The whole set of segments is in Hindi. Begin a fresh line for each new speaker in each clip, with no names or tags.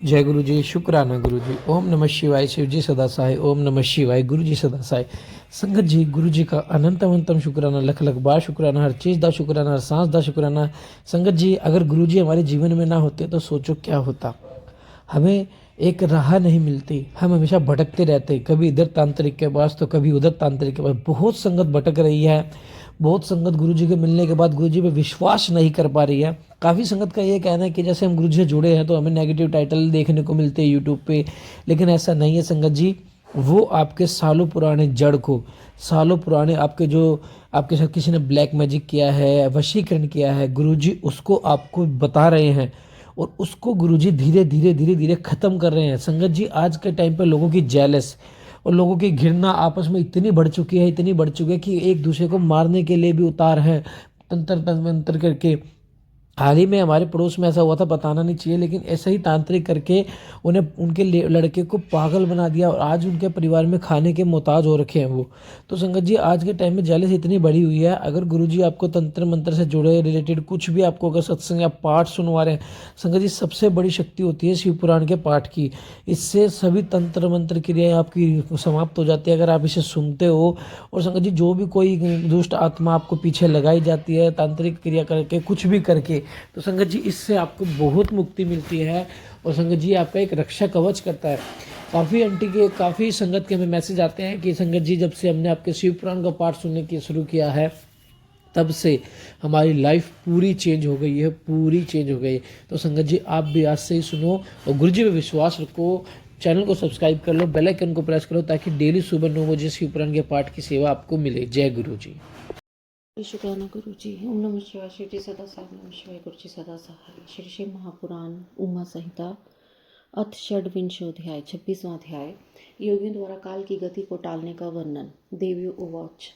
जय गुरु जी, शुक्राना गुरु जी। ओम नमः शिवाय, शिव जी सदा सहाय। ओम नमः शिवाय, गुरु जी सदा सहाय। संगत जी, गुरु जी का अनंत अनंतम शुक्राना, लख लख बार शुक्राना, हर चीज़ दा शुक्राना, हर सांस दा शुक्राना। संगत जी, अगर गुरु जी हमारे जीवन में ना होते तो सोचो क्या होता। हमें एक राह नहीं मिलती, हम हमेशा भटकते रहते, कभी इधर तांत्रिक के पास तो कभी उधर तांत्रिक के पास। बहुत संगत भटक रही है, बहुत संगत गुरुजी के मिलने के बाद गुरुजी पे विश्वास नहीं कर पा रही है। काफ़ी संगत का ये कहना है कि जैसे हम गुरुजी से जुड़े हैं तो हमें नेगेटिव टाइटल देखने को मिलते हैं यूट्यूब पे, लेकिन ऐसा नहीं है संगत जी। वो आपके सालों पुराने जड़ को, सालों पुराने आपके जो आपके साथ किसी ने ब्लैक मैजिक किया है, वशीकरण किया है, गुरुजी उसको आपको बता रहे हैं और उसको गुरुजी धीरे धीरे धीरे धीरे खत्म कर रहे हैं। संगत जी, आज के टाइम पे लोगों की जेलस और लोगों की घृणा आपस में इतनी बढ़ चुकी है, इतनी बढ़ चुकी है कि एक दूसरे को मारने के लिए भी उतार है, तंत्र तंत्र करके। हाल ही में हमारे पड़ोस में ऐसा हुआ था, बताना नहीं चाहिए, लेकिन ऐसा ही तांत्रिक करके उन्हें उनके लड़के को पागल बना दिया और आज उनके परिवार में खाने के मोहताज हो रखे हैं वो। तो संगत जी, आज के टाइम में जेलस इतनी बड़ी हुई है। अगर गुरुजी आपको तंत्र मंत्र से जुड़े रिलेटेड कुछ भी, आपको अगर सत्संग या पाठ सुनवा रहे हैं, संगत जी सबसे बड़ी शक्ति होती है शिव पुराण के पाठ की। इससे सभी तंत्र मंत्र क्रियाएं आपकी समाप्त हो जाती है अगर आप इसे सुनते हो। और संगत जी, जो भी कोई दुष्ट आत्मा आपको पीछे लगाई जाती है तांत्रिक क्रिया करके, कुछ भी करके, तो संगत जी इससे आपको बहुत मुक्ति मिलती है और संगत जी आपका एक रक्षा कवच करता है। काफ़ी संगत के हमें मैसेज आते हैं कि संगत जी, जब से हमने आपके शिव पुराण का पाठ सुनने की शुरू किया है, तब से हमारी लाइफ पूरी चेंज हो गई है, पूरी चेंज हो गई। तो संगत जी, आप भी आज से ही सुनो और गुरु जी पे विश्वास रखो। चैनल को सब्सक्राइब कर लो, बेल आइकन को प्रेस करो, ताकि डेली सुबह 9 बजे शिव पुराण के पाठ की सेवा आपको मिले। जय गुरु जी।
शुक्राना गुरु जी। ओम नमः शिवाय। शिव जी सदा साई। नमः शिवाय। गुरु जी सदा सहाय। श्री शिव महापुराण उमा संहिता अथ षड्विंशोध्याय 26वां अध्याय। योगियों द्वारा काल की गति को टालने का वर्णन। देवी उवाच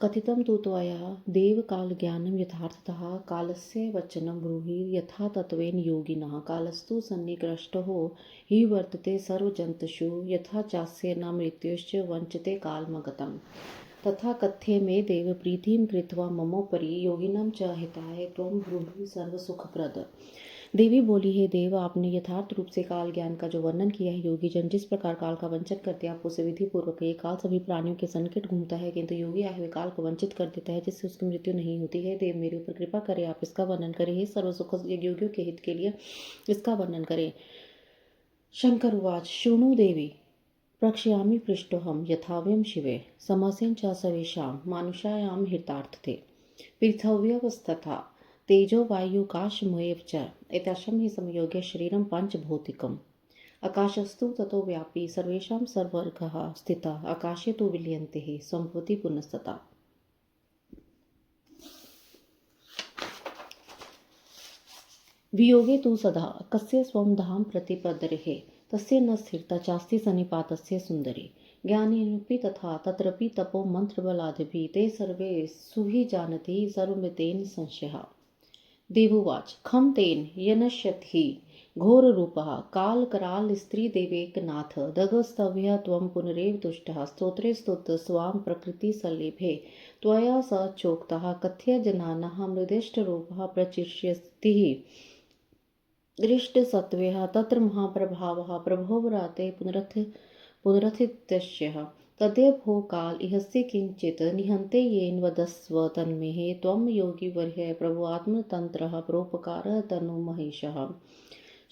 कथितं तु त्वया देव काल ज्ञानं यथार्थतः कालस्य वचनं ब्रूहि यथा तत्त्वेन योगिनः कालस्तु सन्निकृष्टो हि वर्तते सर्वजन्तुषु यथा चास्य न मृत्युश्च वञ्चते कालमगतम् तथा कथ्ये मे देव प्रीतिं कृत्वा ममोपरि योगिनं च हिताय त्वं ब्रूहि सर्वसुखप्रद। देवी बोली, हे देव, आपने यथार्थ रूप से काल ज्ञान का जो वर्णन किया है। योगी जन जिस प्रकार काल का वंचन करते हैं, आप उसे विधि पूर्वक। ये काल सभी प्राणियों के संकट घूमता है, किंतु योगी आए हुए काल को वंचित कर देता है, जिससे उसकी मृत्यु नहीं होती है। देव, मेरे ऊपर कृपा करें, आप इसका वर्णन करें। हे सर्वसुख योगियों के हित के लिए इसका वर्णन करें। शंकर उवाच शृणु देवी प्रक्ष्यामि पृष्ठोऽहं यथाव्यं शिवे समस्यं च सर्वेषां मानुषायां हितार्थे पृथिव्यवस्तथा तेजो वायुकाशमयेव च एतासां हि संयोगे शरीरं पञ्चभौतिकम् आकाशस्तु ततो व्यापी सर्वेषां सर्वर्गः स्थितः आकाशे तु विलीयन्ते हि सम्भवति पुनस्तथा। वियोगे तु सदा कस्य स्वं धाम प्रतिपदरेः तस्य न स्थिरता चास्ति सन्निपातस्य सुन्दरी ज्ञानेनपि तथा तत्रपि तपो मन्त्रबलादिभिः ते सर्वे सुहि जानति सर्वमितेन संशयः। देवोवाच खं तेन यनश्यति घोररूपः कालकरालस्त्रीदेवैकनाथ दगस्तव्यः त्वं पुनरेव तुष्टः स्तोत्रे स्तोत्र स्वां प्रकृतिसल्लेभे त्वया स चोक्तः कथ्य जनानः मृदिष्टरूपः प्रचिष्यतिः दृष्टसत्त्वः तत्र महाप्रभावः प्रभोवराते पुनरथित्यस्यः तदेव भो काल इहस्य किञ्चित् निहन्ते येन वदस्व तन्मेः त्वं योगिवर्य प्रभु आत्मतन्त्रः परोपकारः तनुमहेशः।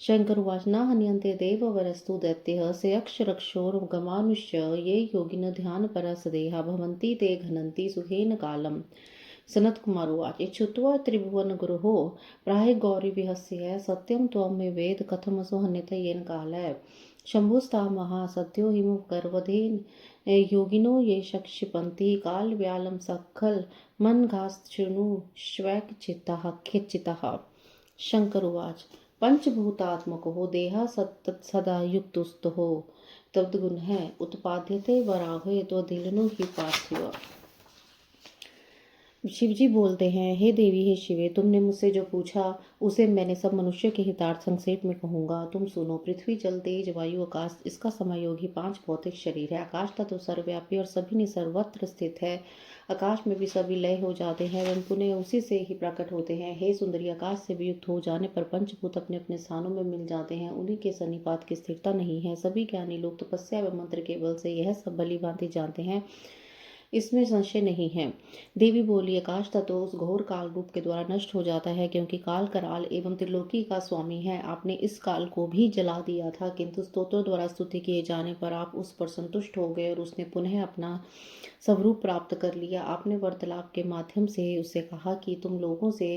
शंकर उवाच न हन्यन्ते देववरस्तु दैत्यः स यक्षरक्षोर्गमानुष्य ये योगिनो ध्यानपरा सदेहा भवन्ति ते घ्नन्ति सुखेन कालम्। सनत कुमार उवाच इच्छुत्वा त्रिभुवनगुरोः प्राह गौरीविहस्य सत्यं त्वं मे वेद कथमसो हन्यते येन कालः शम्भुस्तामः सद्यो हिमकरवधेन योगिनो ये क्षिपन्ति कालव्यालं सखल मनघास्तृणु श्वैकचित्तः खिच्चितः। शंकर उवाच पंचभूतात्मको देहा सदा युक्तुस्तो तद्गुण उत्पाद्यते वराहे तो दिलनु ही पार्थिव। शिवजी बोलते हैं, हे देवी, हे शिवे, तुमने मुझसे जो पूछा उसे मैंने सब मनुष्य के हितार्थ संक्षेप में कहूंगा, तुम सुनो। पृथ्वी, जल, तेज, वायु, आकाश, इसका समायोग ही 5 भौतिक शरीर है। आकाश तत्व सर्वव्यापी और सभी ने सर्वत्र स्थित है। आकाश में भी सभी लय हो जाते हैं एवं पुनः उसी से ही प्रकट होते हैं। हे सुंदरी, आकाश से भी युक्त हो जाने पर पंचभूत अपने अपने स्थानों में मिल जाते हैं। उन्हीं के सन्निपात की स्थिरता नहीं है। सभी ज्ञानी लोग तपस्या व मंत्र के बल से यह सब भली भांति जानते हैं, इसमें संशय नहीं है। देवी बोली, आकाश तत्व उस घोर काल रूप के द्वारा नष्ट हो जाता है, क्योंकि काल कराल एवं त्रिलोकी का स्वामी है। आपने इस काल को भी जला दिया था, किंतु स्तोत्रों द्वारा स्तुति किए जाने पर आप उस पर संतुष्ट हो गए और उसने पुनः अपना स्वरूप प्राप्त कर लिया। आपने वार्तालाप के माध्यम से उससे कहा कि तुम लोगों से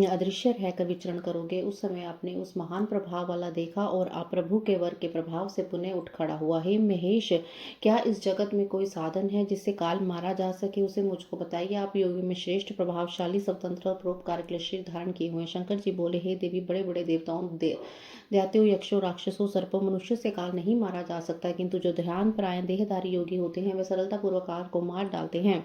अदृश्य रहकर विचरण करोगे। उस समय आपने उस महान प्रभाव वाला देखा और आप प्रभु के वर के प्रभाव से पुनः उठ खड़ा हुआ। हे महेश, क्या इस जगत में कोई साधन है जिससे काल मारा जा सके? उसे मुझको बताइए। आप योगी में श्रेष्ठ, प्रभावशाली, स्वतंत्र और परोपकार के लिए शरीर धारण किए हुए। शंकर जी बोले, हे देवी, बड़े बड़े देवताओं, दैत्यों, यक्षों, राक्षसों, सर्पों, मनुष्य से काल नहीं मारा जा सकता, किंतु जो ध्यान परायण देहधारी योगी होते हैं वे सरलता पूर्वक काल को मार डालते हैं।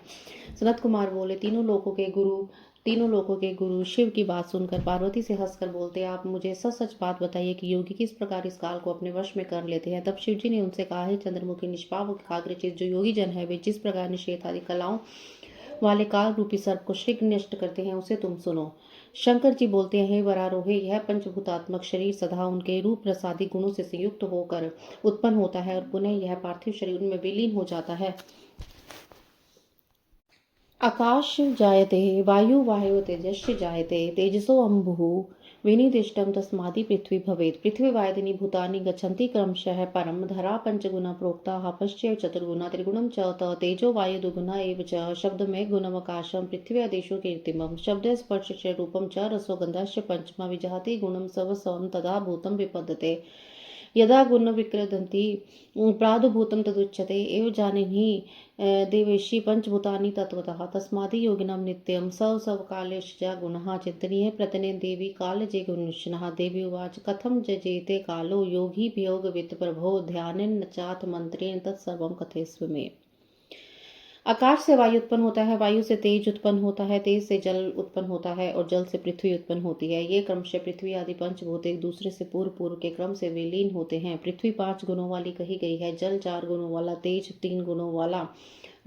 सनत कुमार बोले, तीनों लोकों के गुरु शिव की बात सुनकर पार्वती से हंसकर बोलते, आप मुझे सच सच बात बताइए कि योगी किस प्रकार इस काल को अपने वश में कर लेते हैं। तब शिवजी ने उनसे कहा, है चंद्रमुखी, निष्पाप एकाग्रचित्त जो योगी जन है, वे जिस प्रकार निषेध आदि कलाओं वाले काल रूपी सर्प को शीघ्र नष्ट करते हैं, उसे तुम सुनो। शंकर जी बोलते हैं, हे वरारोहे, यह पंचभूतात्मक शरीर सदा उनके रूप रसादि गुणों से संयुक्त होकर उत्पन्न होता है और पुनः यह पार्थिव शरीर उनमें विलीन हो जाता है। आकाश जायते, वायु वायु तेजस्य जायते, तेजसो अम्भुः विनिदिष्टं तस्मादि पृथ्वी भवेत्। पृथ्वी वायदिनी भूतानि गच्छन्ति क्रमशः परं। धरा पंचगुणा प्रोक्ता, पश्य चतुर्गुणा, त्रिगुणं च त तेजो वायु दुगुणा एव च। शब्दमय गुणमकाशं पृथ्वी आदिषु कीर्तिमं। शब्द स्पर्श च रूपं च रसो गन्धश्च पंचमा। विजहाति गुणं सवसवं तदा भूतं विपद्यते। यदा गुण विक्रदन्ति प्रादुभूतं तदुच्यते। एव जानीहि देवेशी पंचभूतानि तत्वतः। तस्मादि योगिनां नित्यं सवकालेश्च गुणः चिन्तनीय प्रतिने देवी कालजे गुणनिष्ठनः। देवी उवाच, कथं जजेते कालो योगी वियोगवित् प्रभो। ध्यानेन चाथ मंत्रेण तत्सर्वं कथयस्व मे। आकाश से वायु उत्पन्न होता है, वायु से तेज उत्पन्न होता है, तेज से जल उत्पन्न होता है और जल से पृथ्वी उत्पन्न होती है। ये क्रमशः पृथ्वी आदि पंचभूत एक दूसरे से पूर्व पूर्व के क्रम से विलीन होते हैं। पृथ्वी 5 गुणों वाली कही गई है, जल 4 गुणों वाला, तेज 3 गुणों वाला,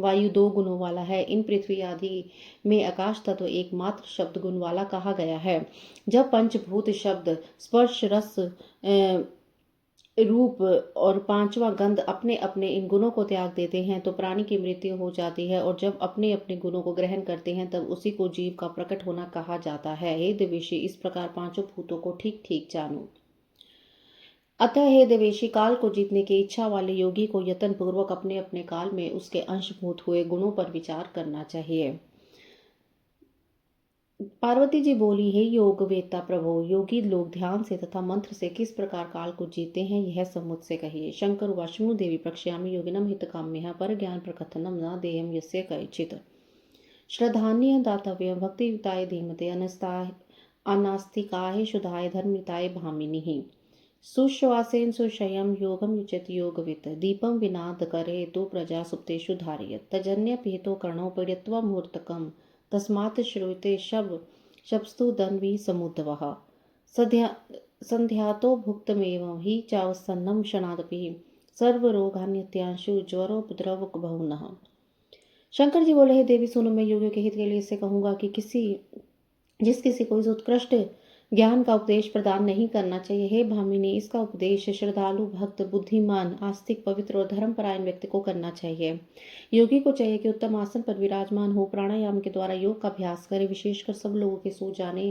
वायु 2 गुणों वाला है। इन पृथ्वी आदि में आकाश तत्व एकमात्र शब्द गुण वाला कहा गया है। जब पंचभूत शब्द, स्पर्श, रस, रूप और 5वां गंध अपने अपने इन गुणों को त्याग देते हैं तो प्राणी की मृत्यु हो जाती है, और जब अपने अपने गुणों को ग्रहण करते हैं तब उसी को जीव का प्रकट होना कहा जाता है। हे देवेशी, इस प्रकार 5 भूतों को ठीक ठीक जानो। अतः हे देवेशी, काल को जीतने की इच्छा वाले योगी को यत्न पूर्वक अपने अपने काल में उसके अंशभूत हुए गुणों पर विचार करना चाहिए। पार्वती जी बोली, हे योग वेत्ता प्रभो, योगी लोग ध्यान से तथा मंत्र से किस प्रकार काल को जीते हैं, यह सब मुझसे कहिए। शंकर उवाच, देवी प्रक्ष्यामि योगिनम हितकाम्यः पर ज्ञान प्रकथनम न देयम यस्य कैचित्। श्रद्धान्य दातव्यं भक्तियुताय धीमते अनास्तिकाय शुद्धाय धर्मयुताय भामिनिः। सुश्वासेन सुशयं योगम युचत योगवित्। दीपं विनाद करे तो प्रजा सुप्तेषु धारयत्। तजन्य पीतो कर्णो पीडित्वा मुहूर्तकम्। तस्मात् श्रूयते शब्स्तु दन्वी समुद्भवः। संध्यातो भुक्तमेव हि चावसन्नं क्षणादपि। सर्वरोगान्यत्यांशु ज्वरोपद्रव बहुनः। शंकर जी बोले, हे देवी सुनो, मैं योगियों के हित के लिए इससे कहूंगा कि जिस किसी को इस उत्कृष्ट ज्ञान का उपदेश प्रदान नहीं करना चाहिए। हे भामिनी, इसका उपदेश श्रद्धालु, भक्त, बुद्धिमान, आस्तिक, पवित्र और धर्मपरायण व्यक्ति को करना चाहिए। योगी को चाहिए कि उत्तम आसन पर विराजमान हो, प्राणायाम के द्वारा योग का अभ्यास करे। विशेषकर सब लोगों के सो जाने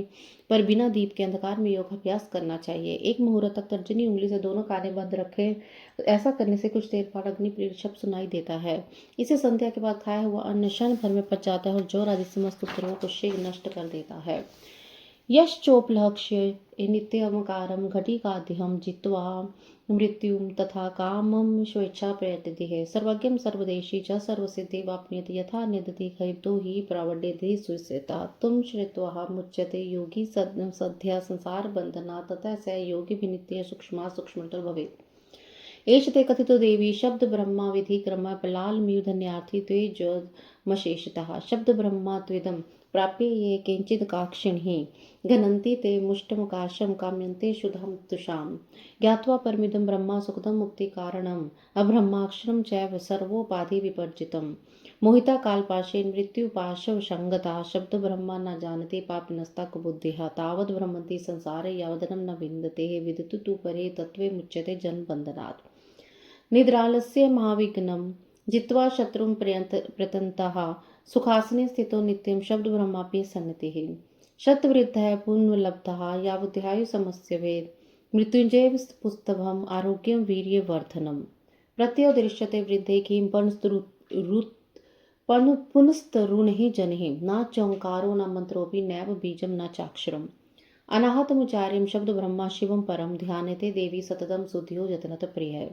पर बिना दीप के अंधकार में योग अभ्यास करना चाहिए। 1 मुहूर्त तक तर्जनी उंगली से दोनों कानें बंद रखें। ऐसा करने से कुछ देर बाद अग्निप्रिय शब्द सुनाई देता है। इसे संध्या के बाद खाया हुआ अन्न क्षण भर में पच जाता है और ज्वर आदि समस्त उपद्रवों को शीघ्र नष्ट कर देता है। यश्चोपलक्ष्य नित्यमकारं घटिकाद्यं जित्वा मृत्युं तथा कामं स्वेच्छा प्रयतिः। सर्वज्ञं सर्वदेशी च सर्वसिद्धि वाप्नोति यथा निदति खैब्दो हि प्रवड्यते सुस्यता। तुम श्रुत्वा मुच्यते योगी सद्य संसार बंधना तथा स योगी भी नित्य सूक्ष्मा सूक्ष्मतर भवेत्। एषते कथितो देवी शब्द ब्रह्मा विधि क्रम पलालमिव धन्यार्थी त्वेजमशेषतः शब्द ब्रह्मा त्विदं प्राप्य ये किंचिद काक्षिणी घनन्ति ते मुष्टमकाशं काम्यन्ते शुद्धं तुषां ज्ञात्वा परमिदं ब्रह्मा सुखदं मुक्तिकारणम् अब्रह्माक्षरं चैव सर्वोपाधि विपर्जितम् मोहिता कालपाशेन मृत्युपाशव संगता शब्द ब्रह्मा न जानते पापनस्ता कुबुद्धिः तावद् भ्रमन्ति संसारे यावदनं न विन्दते विदितु तु परे तत्त्वे मुच्यते जन्मबन्धनात् निद्रालस्य महाविघ्नं जित्वा शत्रुं प्रयतन्तः सुखासने स्थितो नित्यं शब्द ब्रह्मापि सन्निधिः शतवृद्धः पुनर्लब्धः यावध्यायु समस्यवेद मृत्युंजय पुस्तभम् आरोग्यं वीर्यवर्धनम् प्रत्ययो दृश्यते वृद्धे किं पुनस्तरुणिः जनिः न चौंकारो न मंत्रोऽपि नैव बीजं न चाक्षरम् अनाहतमुचार्यं शब्द ब्रह्मा शिवं परम ध्यानते देवी सततम सुधियो जतनत प्रिय।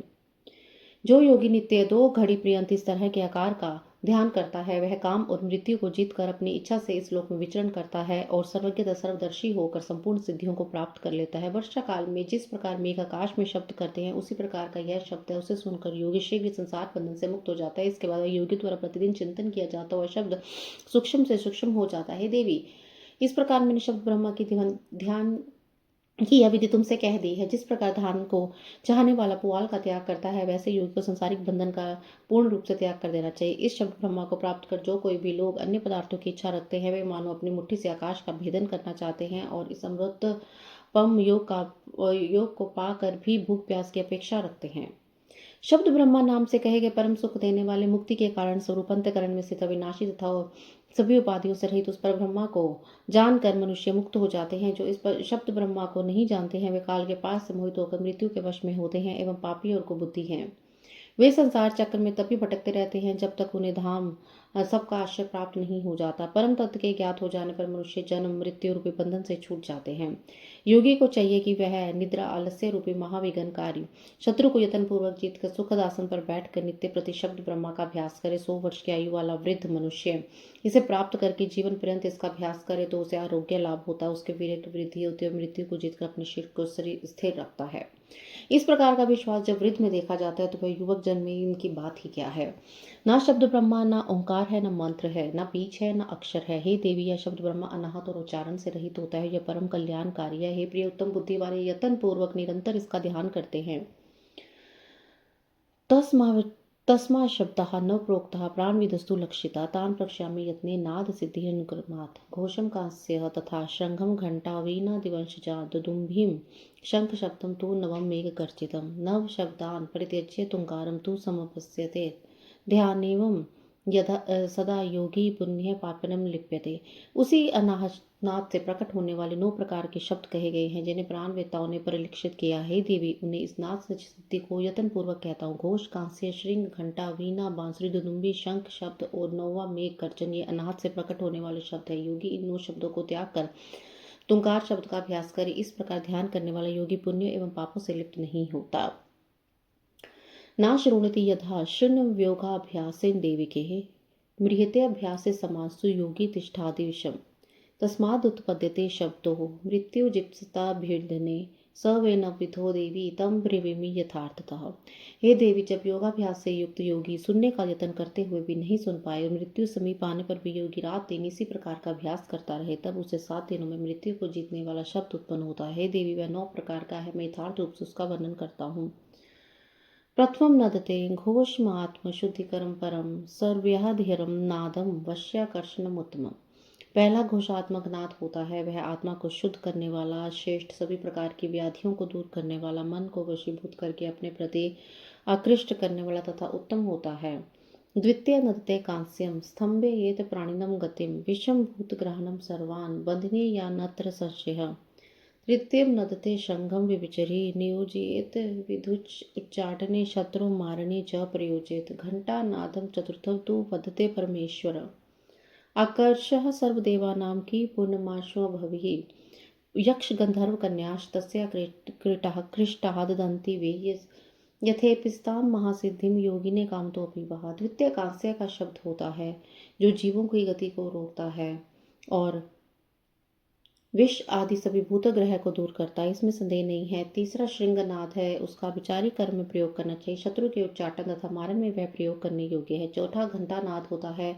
जो योगी नित्य 2 घड़ी पर्यंत इस तरह के आकार का ध्यान करता है वह काम और मृत्यु को जीतकर अपनी इच्छा से इस लोक में विचरण करता है और सर्वज्ञ सर्वदर्शी होकर संपूर्ण सिद्धियों को प्राप्त कर लेता है। वर्षा काल में जिस प्रकार मेघ आकाश में शब्द करते हैं उसी प्रकार का यह शब्द है। उसे सुनकर योगी शीघ्र संसार बंधन से मुक्त हो जाता है। इसके बाद योगी द्वारा प्रतिदिन चिंतन किया जाता हुआ शब्द सूक्ष्म से सूक्ष्म हो जाता है। देवी, इस प्रकार मैंने शब्द ब्रह्मा की ध्यान कि यह विधि तुमसे कह दी है। जिस प्रकार धान को चाहने वाला पुआल का त्याग करता है वैसे योगी को संसारिक बंधन का पूर्ण रूप से त्याग कर देना चाहिए। इस शब्द ब्रह्मा को प्राप्त कर जो कोई भी लोग अन्य पदार्थों की इच्छा रखते हैं वे मानो अपनी मुट्ठी से आकाश का भेदन करना चाहते हैं और इस अमृतपम योग को पाकर भी भूख प्यास की अपेक्षा रखते हैं। शब्द ब्रह्मा नाम से कहे गए परम सुख देने वाले मुक्ति के कारण स्वरूप अंतकरण में स्थित अविनाशी तथा सभी उपाधियों से रहित उस पर ब्रह्मा को जानकर मनुष्य मुक्त हो जाते हैं। जो इस शब्द ब्रह्मा को नहीं जानते हैं वे काल के पास से मोहित होकर मृत्यु के वश में होते हैं एवं पापी और कुबुद्धि हैं। वे संसार चक्र में तभी भटकते रहते हैं जब तक उन्हें धाम सबका आश्रय प्राप्त नहीं हो जाता। परम तत्व के ज्ञात हो जाने पर मनुष्य जन्म मृत्यु रूपी बंधन से छूट जाते हैं। योगी को चाहिए कि वह निद्रा आलस्य रूपी महाविघ्नकारी शत्रु को यत्न पूर्वक जीतकर सुखद आसन पर बैठकर नित्य प्रति शब्द ब्रह्मा का अभ्यास करे। 100 वर्ष की आयु वाला वृद्ध मनुष्य इसे प्राप्त करके जीवन पर्यंत इसका अभ्यास करे तो उसे आरोग्य लाभ होता है, उसके वीर्य की वृद्धि होती है, मृत्यु को जीतकर अपने शरीर को स्थिर रखता है। इस प्रकार का विश्वास जब वृद्ध में देखा जाता है तो वह युवक जन में इनकी बात ही क्या है। ना शब्द ब्रह्मा, ना ओंकार है, ना मंत्र है, ना बीज है, ना अक्षर है। हे देवी, यह शब्द ब्रह्मा अनाहत और उच्चारण से रहित होता है। यह परम कल्याणकारी है। हे प्रिय, उत्तम बुद्धि वाले यत्न पूर्वक निरंतर इसका ध्यान करते हैं। तस्मा शब्दः न प्रोक्तः प्राणविदस्तु लक्षिता तान् प्रक्ष्यामि यत्ने नाद सिद्धिरनुक्रमात् घोषं कांस्यः तथा शृंघं घंटा वीणा दिवंशजा दुदुम्भिं शंख शब्दं तु नवं मेघगर्जितं नव शब्दान् परित्यज्य तुंकारं तु समपस्यते ध्यानेवं यदा सदा योगी पुण्य पापनम लिप्यते। उसी अनाहत से प्रकट होने वाले 9 प्रकार के शब्द कहे गए हैं जिन्हें प्राणवेताओं ने परिलक्षित किया है। देवी, उन्हें इस नाद सिद्धि को यत्न पूर्वक कहता हूँ। घोष, कांस्य, श्रृंग, घंटा, वीणा, बांसुरी, दुदुम्बी, शंख शब्द और नौवा मेघ गर्जन ये अनाहत से प्रकट होने वाले शब्द है। योगी इन 9 शब्दों को त्याग कर तुंकार शब्द का अभ्यास करे। इस प्रकार ध्यान करने वाला योगी पुण्य एवं पापों से लिप्त नहीं होता। ना शृणुति यथा शृण्वयोगाभ्यासेन देविके मृहते अभ्यासे समासु योगी तिष्ठादि विषम तस्मादुत्पद्यते शब्दो मृत्युजिप्सताभिर्धने स वे न विधो देवी तम ब्रवीमि यथार्थतः। हे देवी, जब योगाभ्यास से युक्त योगी सुनने का यत्न करते हुए भी नहीं सुन पाए और मृत्यु समीप आने पर भी योगी रात दिन इसी प्रकार का अभ्यास करता रहे तब उसे 7 दिनों में मृत्यु को जीतने वाला शब्द उत्पन्न होता है। हे देवी, वह 9 प्रकार का है। मैं यथार्थ रूप से उसका वर्णन करता हूँ। प्रथमं नदते घोषमात्मशुद्धिकरं परम सर्व्याधिरं नादम वश्याकर्षणमुत्तमम्। पहला घोषात्मक नाद होता है। वह आत्मा को शुद्ध करने वाला, श्रेष्ठ, सभी प्रकार की व्याधियों को दूर करने वाला, मन को वशीभूत करके अपने प्रति आकृष्ट करने वाला तथा उत्तम होता है। द्वितीय नदते कांस्यम स्तंभे येत प्राणिनम गतिम विषम भूतग्रहणम सर्वान् बंधने या नत्र संशयः। तृतीय नदते शंघं विविचरी नियोजयेत विधुच उच्चाटने शत्रु मारणे च प्रयोजेत घंटा नादम चतुर्थं तु वदते परमेश्वर आकर्षः सर्वदेवानां की पूर्णमाशो भवि यक्ष गंधर्व कन्याश तस्या कृष्टाः ददन्ति वे यथेपिस्तां महासिद्धिम योगिने कामतोऽपि वः। द्वितीय कांस्य का शब्द होता है जो जीवों की गति को रोकता है और विष आदि सभी भूत ग्रह को दूर करता है, इसमें संदेह नहीं है। तीसरा श्रृंगनाद है, उसका विचारी कर्म में प्रयोग करना चाहिए। शत्रु के उच्चाटन तथा मारण में वह प्रयोग करने योग्य है। चौथा घंटा नाद होता है,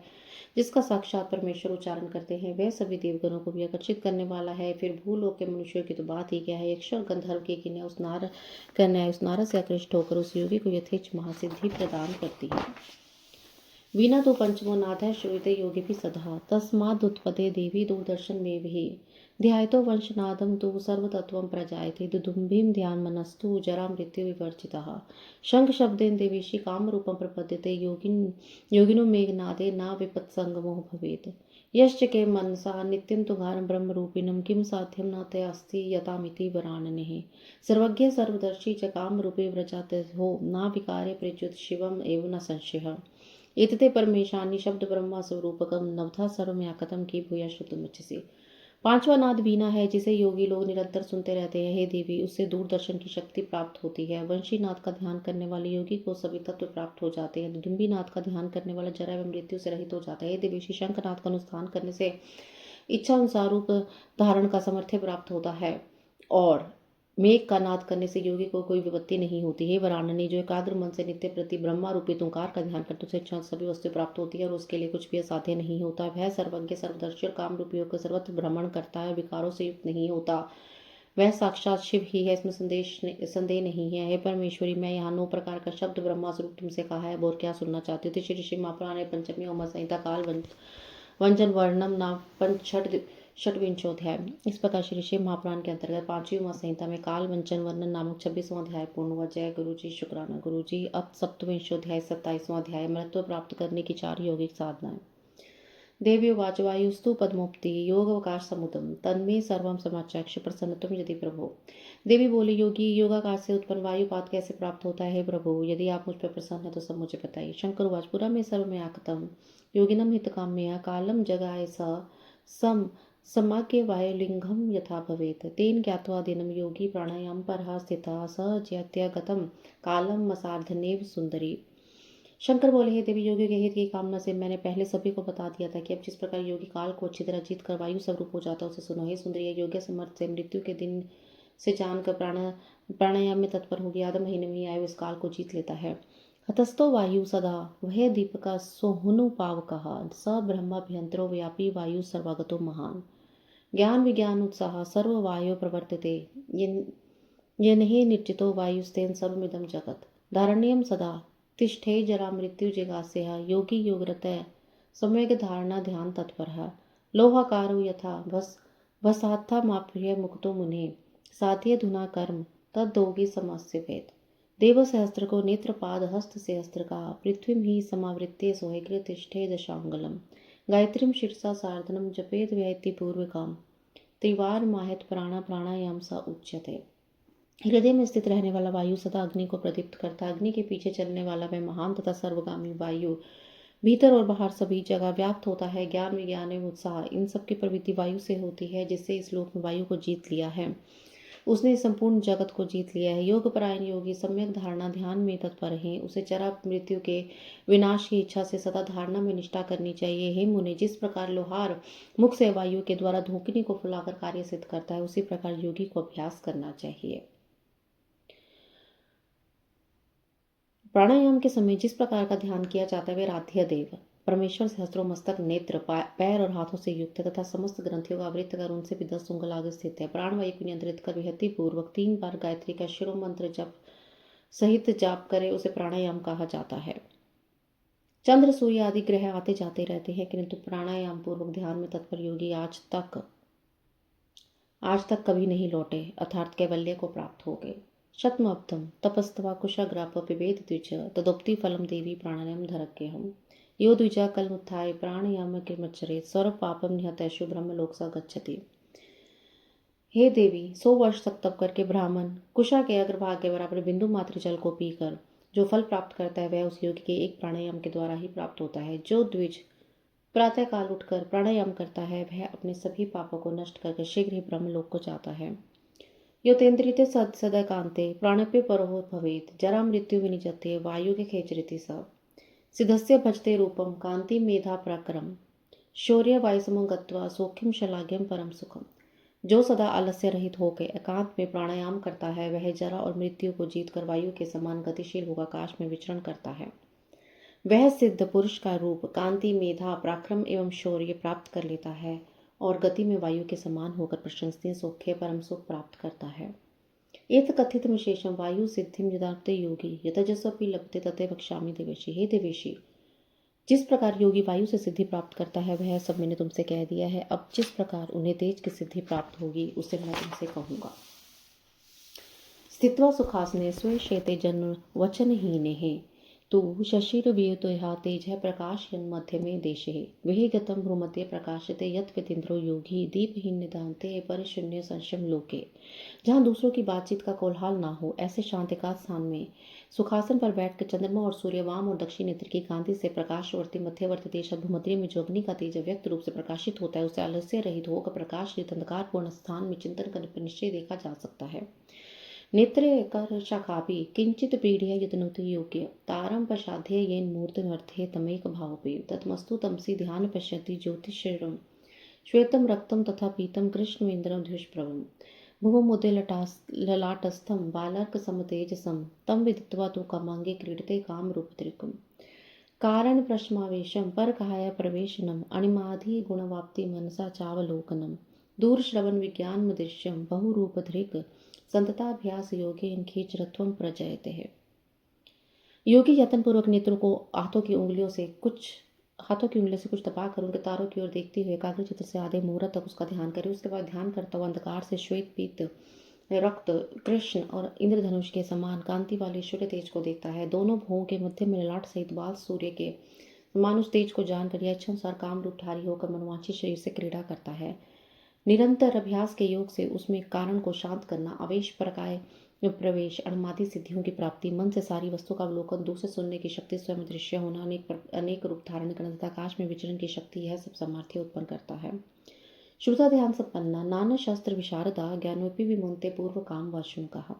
जिसका साक्षात परमेश्वर उच्चारण करते हैं। वह सभी देवगणों को भी आकर्षित करने वाला है। फिर भूलोक के मनुष्यों की तो बात ही क्या है। यक्ष और गंधर्व की कन्या उस नार से आकृष्ट होकर उस योगी को यथेच्छ महासिद्धि प्रदान करती है। वीणा तो पंचमो नाद है, श्रूयते योगी भी सदा। तस्मादुत्पदे देवी दूरदर्शन में भी ध्यायतो वंशनादम तु सर्वतत्वं प्रजायते। दुदुम्बिं ध्यानमनस्तु जरा मृत्यु विवर्जितः। शंख शब्देन देवेशी कामरूपं प्रपद्यते। योगिनो मेघनादे न विपत्संगमो भवेत्। यश्च के मनसा नित्यं तुघारं ब्रह्मरूपिणं किं साध्यं न ते अस्ति यतामिति वराननेः। सर्वज्ञ सर्वदर्शी च कामरूपे व्रजातो न विकारे प्रच्युत शिवम् एव न संशयः। एतते परमेशानि शब्द ब्रह्मा स्वरूपकम नवथा सर्वम्याकतम की भूया श्रुतमुच्चसे। पांचवा नाद वीणा है, जिसे योगी लोग निरंतर सुनते रहते हैं। हे देवी, उससे दूरदर्शन की शक्ति प्राप्त होती है। वंशी नाद का ध्यान करने वाले योगी को सभी तत्व प्राप्त हो जाते हैं। दुदुम्बी नाद का ध्यान करने वाला जरा एवं मृत्यु से रहित हो जाता है। हे देवी, शंखनाद का अनुष्ठान करने से इच्छा अनुसार रूप धारण का सामर्थ्य प्राप्त होता है और मेघ का नाद करने से योगी को कोई विपत्ति नहीं होती है। वराननी, जो एकाग्र मन से नित्य प्रति ब्रह्मा रूपी तुंकार का ध्यान करते उसे इच्छा सभी वस्तु प्राप्त होती है और उसके लिए कुछ भी असाध्य नहीं होता। वह सर्वज्ञ सर्वदर्शी और काम रूपी होकर सर्वत्र भ्रमण करता है, विकारों से युक्त नहीं होता। वह साक्षात शिव ही है, इसमें संदेह नहीं है। हे परमेश्वरी, मैं यहाँ 9 प्रकार का शब्द ब्रह्मा स्वरूप तुमसे कहा है, और क्या सुनना चाहती हो? श्री श्री महापुराण ने पंचमी उमा संहिता काल वंजन वर्णम नाम षड्विंशोध्याय। इस प्रकार श्री शिव महापुराण के अंतर्गत 5वीं उमा संहिता में काल वंचन वर्णन नामक 26वां अध्याय पूर्ण हुआ। जय गुरु जी, शुक्राना गुरु जी। अब सप्तविंशोध्याय 27वां अध्याय, मृत्यु प्राप्त करने की 4 यौगिक साधनाएं। देवी उवाच वायुस्तु पद्मोक्ति योगावकाश समुदम तन्मे सर्वम समाचक्ष प्रसन्नतुम यदि प्रभो। देवी बोली, योगी, योगाकाश से उत्पन्न वायुपात कैसे प्राप्त होता है? प्रभु, यदि आप मुझ पर प्रसन्न है तो सब मुझे बताइए। शंकर उवाच पुरा में सर्वमयाकृतम योगिनम हितकाम्यया कालम जगाय सम समाग्य वायुलिंगम यथा भवेत। तेन ज्ञात्वा दिनम योगी प्राणायाम पर स्थिता स जयत्यगतम कालम मसार्धनेव सुंदरी। शंकर बोले, हे देवी, योगियों के हित की कामना से मैंने पहले सभी को बता दिया था कि अब जिस प्रकार योगी काल को अच्छी तरह जीत कर वायु स्वरूप हो जाता है, उसे सुनो। हे सुंदरी, योग्य समर्थ से मृत्यु के दिन से जानकर प्राणायाम में तत्पर हो गया, आधे महीने में आयु इस काल को जीत लेता है। हतस्तो वायु सदा वह दीपका सोहुनु पावकः स ब्रह्माभ्यंतरो व्यापी वायु सर्वागतो महान। ज्ञान विज्ञान उत्साह सर्व वायु प्रवर्तते येनहि निर्जितो वायुस्तेन सर्वमिदं जगत्। धारण्यम सदा तिष्ठे जरा मृत्यु जिगास्यः। योगी योगरत सम्यक धारणा ध्यान तत्पर। लोहाकारो यथा भसात्था माप्रिय मुक्तो मुने साध्य धुना कर्म तद्योगी समस्य वेद। देव सहस्त्र को नेत्रपाद हस्त सहस्त्र का पृथ्वी ही समावृत्य सोहग्र तिष्ठे दशांगलम। गायत्रीम शिरसा सार्धनम जपेत व्ययति पूर्वकाम त्रिवार माहित प्राणायाम सा उच्यते। हृदय में स्थित रहने वाला वायु सदा अग्नि को प्रदीप्त करता है। अग्नि के पीछे चलने वाला वह महान तथा सर्वगामी वायु भीतर और बाहर सभी जगह व्याप्त होता है। ज्ञान विज्ञान एवं उत्साह इन सब की प्रवृत्ति वायु से होती है। जिससे इस लोक में वायु को जीत लिया है, उसने संपूर्ण जगत को जीत लिया है। योग परायण योगी सम्यक धारणा ध्यान में तत्पर है। उसे जरा मृत्यु के विनाश की इच्छा से सदा धारणा में निष्ठा करनी चाहिए। हे मुने, जिस प्रकार लोहार मुख से वायु के द्वारा धूकनी को फुलाकर कार्य सिद्ध करता है, उसी प्रकार योगी को अभ्यास करना चाहिए। प्राणायाम के समय जिस प्रकार का ध्यान किया जाता है, वे राध्य देव परमेश्वर सहस्त्रों मस्तक नेत्र पैर और हाथों से युक्त है तथा समस्त ग्रंथियों का आवृत कर उनसे भी 10 उंगल आगे स्थित है। प्राणवायु को नियंत्रित कर विहति पूर्वक 3 बार गायत्री का शिरो मंत्र जप सहित जाप करे, उसे प्राणायाम कहा जाता है। चंद्र सूर्य आदि ग्रह आते जाते रहते हैं, किंतु प्राणायाम पूर्वक ध्यान में तत्पर योगी आज तक कभी नहीं लौटे, अर्थात कैवल्य को प्राप्त हो गए। शतमब्दम तपस्तवा कुशाग्राप पिबेद द्विज तदोक्ति फलम देवी प्राणायाम धरक्यहम। यो द्विजा कलमुत्थाय प्राणायाम किमच्चरे सर्व पापम निहतैषु ब्रह्मलोक सा गच्छति। हे देवी, 100 वर्ष तक तप करके ब्राह्मण कुशा के अग्रभाग के बराबर बिंदु मात्र जल को पीकर जो फल प्राप्त करता है, वह उस योगी के एक प्राणायाम के द्वारा ही प्राप्त होता है। जो द्विज प्रातः काल उठकर प्राणायाम करता है, वह अपने सभी पापों को नष्ट करके शीघ्र ही ब्रह्मलोक को जाता है। योतेन्द्रिते सदैकान्ते प्राणप्य परो भवेत् जरा मृत्यु विनिजते वायु के खेचरिति स। सिद्धस्य भजते रूपम कांति मेधा प्रकरम शौर्य वायुसमो गत्वा सौख्यम शलाघ्यम परम सुखम। जो सदा आलस्य रहित होकर एकांत में प्राणायाम करता है वह जरा और मृत्यु को जीतकर वायु के समान गतिशील होकर आकाश में विचरण करता है। वह सिद्ध पुरुष का रूप, कांति, मेधा, पराक्रम एवं शौर्य प्राप्त कर लेता है और गति में वायु के समान होकर प्रशंसनीय सौख्य परम सुख प्राप्त करता है। एतकथित विशेषम वायु सिद्धिम यदाप्ते योगी यतजस्वपि लभते तते वक्ष्यामि देवेशी। हे देवेशी, जिस प्रकार योगी वायु से सिद्धि प्राप्त करता है वह सब मैंने तुमसे कह दिया है। अब जिस प्रकार उन्हें तेज की सिद्धि प्राप्त होगी उसे मैं तुमसे कहूँगा। स्थित्वा सुखासने स्वेशेते जन्म वचनहीने तु शशिरवियुतया तेजः प्रकाशयन् मध्यमे देशे विहिगतं भ्रूमध्ये प्रकाशते यत् वितीन्द्रो योगी दीपहीन निदान्ते परिशून्य संशम लोके। जहाँ दूसरों की बातचीत का कोलाहल ना हो, ऐसे शांत एकांत स्थान में सुखासन पर बैठकर चंद्रमा और सूर्य वाम और दक्षिण नेत्र की कांति से प्रकाशवर्ती मध्यवर्ती देश भूमध्य में जो अग्नि का तेज व्यक्त रूप से प्रकाशित होता है उसे आलस्य रहित होकर प्रकाश रहित अंधकारपूर्ण स्थान में चिंतन करने पर निश्चय देखा जा सकता है। नेत्रे कर शाखापि किंचित पीढ़िया यतनुति योग्य तारम प्रसाध्य येन मूर्तिमर्थे तमेक भावपे तत्मस्तु तमसी ध्यान पश्यति ज्योतिषरम श्वेतम रक्तम तथा पीतम कृष्णवेन्द्रम ध्युष्प्रभम भुवमुदे ललाटस्थम बालर्क समतेजसम तम विदित्वा तु कामांगे क्रीडते काम रूपत्रिकम कारण प्रश्मावेशम परकाय प्रवेशनम अणिमाधि गुणवाप्ति मनसा चावलोकनम दूरश्रवण विज्ञान दृश्यम बहुरूपधृक संतताभ्यास योगेन खींचरत्वम प्रजयते है। योगी यत्न पूर्वक नेत्रों को हाथों की उंगलियों से कुछ दबाकर उनके तारों की ओर देखते हुए एकाग्र चित्र से आधे मुहूर्त तक उसका ध्यान करे। उसके बाद ध्यान करता हुआ अंधकार से श्वेत पीत रक्त कृष्ण और इंद्रधनुष के समान कांति वाले सूर्य तेज को देखता है। दोनों भुवों के मध्य में ललाट सहित बाल सूर्य के समान उस तेज को जानकर यह इच्छानुसार काम रूपधारी होकर मनवांछित शरीर से क्रीड़ा करता है। निरंतर अभ्यास के योग से उसमें कारण को शांत करना, आवेश प्रकाय प्रवेश, अणमादि सिद्धियों की प्राप्ति, मन से सारी वस्तु का अवलोकन, दूर से सुनने की शक्ति, स्वयं दृश्य होना, अनेक रूप धारण करना तथा आकाश में विचरण की शक्ति, यह सब सामर्थ्य उत्पन्न करता है। श्रुता ध्यान संपन्ना नाना शास्त्र विशारदा ज्ञानोपि विमुंते पूर्व काम वाशुन कहा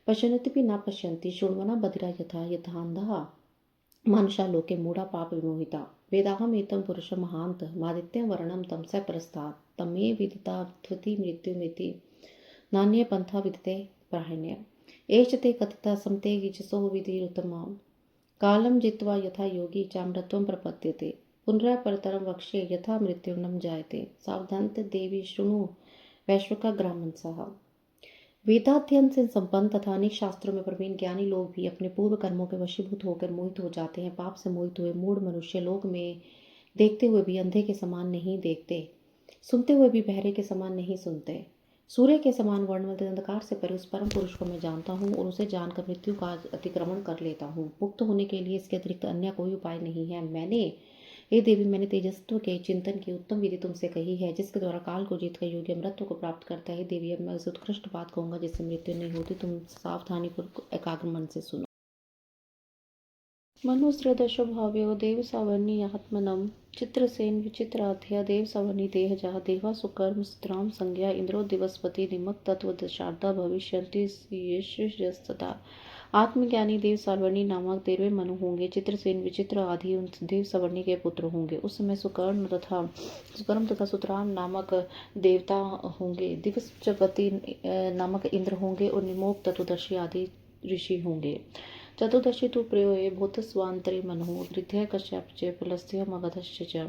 पश्यन्ति न पश्यन्ति शृण्वना बधिरा यथा यथांधा मानुषा लोके मूढ़ा पाप विमोहिता वेदाहम एतम पुरुष महांत मादित्यं वर्णम तमसा परस्तात् तमे विदिता त्वति मृत्युमिति नान्य पंथा विदते प्राहिण्य एष ते कथिता समते गिजसो विधिरुत्तमा कालम जित्वा यथा योगी चामृत्वं प्रपद्यते पुनरपरतरं वक्ष्ये यथा मृत्युं न जायते सावधानत देवी शृणु वैश्विका ग्रामंसः। वेदाध्ययन से संपन्न तथा अनेक शास्त्रों में प्रवीण ज्ञानी लोग भी अपने पूर्व कर्मों के वशीभूत होकर मोहित हो जाते हैं। पाप से मोहित हुए मूढ़ मनुष्य लोक में देखते हुए भी अंधे के समान नहीं देखते, सुनते हुए भी बहरे के समान नहीं सुनते। सूर्य के समान वर्णवल अंधकार से परे उस परम पुरुष को मैं जानता हूँ और उसे जानकर मृत्यु का अतिक्रमण कर लेता हूँ। मुक्त होने के लिए इसके अतिरिक्त अन्य कोई उपाय नहीं है। हे देवी, मैंने तेजस्व के चिंतन की उत्तम विधि तुमसे कही है, जिसके द्वारा काल को जीतकर योगी अमृत को प्राप्त करता है। देवी, अब मैं उस उत्कृष्ट बात कहूंगा जिससे मृत्यु नहीं होती। तुम सावधानी पूर्वक एकाग्र मन से सुनो। मनुस्रदशो भाव्यो देव सावर्णी आत्मनम चित्रसेन विचित्राध्या देव सावर्णी देह जहा देवा सुकर्म सुतराम संज्ञा इंद्रो दिवसपति निमक तत्व दशार्दा भविष्यन्ति यशस्तथा आत्मज्ञानी देव सावर्णी नामक 13वें मनु होंगे। चित्रसेन विचित्र आदि उन देव सावर्णी के पुत्र होंगे। उस समय सुकर्म तथा सुतराम नामक देवता होंगे। दिवसपति नामक इंद्र होंगे और निमोक तत्वदर्शी आदि ऋषि होंगे। चतुर्दशी तु प्रयोगे भूतस्वान्तरे मनुः वृद्धया कश्यपश्च पुलस्त्य मगधश्च च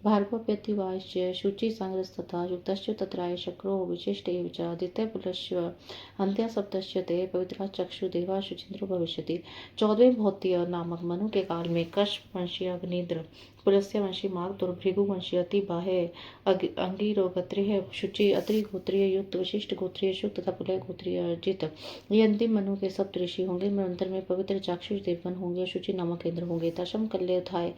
भार्गवप्यतिवाश्च शुचिसंग्रस्तथा युक्तश्च तत्राय शक्रो विशिष्ट एव च द्वितीयपुलस्य अन्त्यसप्तस्य ते पवित्रा चक्षुदेवा शुचिन्द्रो भविष्यति। 14वें भौत्य नामक मनु के काल में कश्यप वंशीय अग्निद्र, पुलस्त्य वंशी मार्ग, भृगु वंशीय अति बाह्य अंगिरो गोत्रीय शुचि, अत्रि गोत्रीय युक्त, विशिष्ट गोत्रीय शुक तथा पुलय गोत्रीय अर्जित। ये अंतिम मनु के सप्त ऋषि होंगे। निरंतर में पवित्र चाक्षुष देवगण होंगे। शुचि नामक इंद्र होंगे। दशम कल्योथाय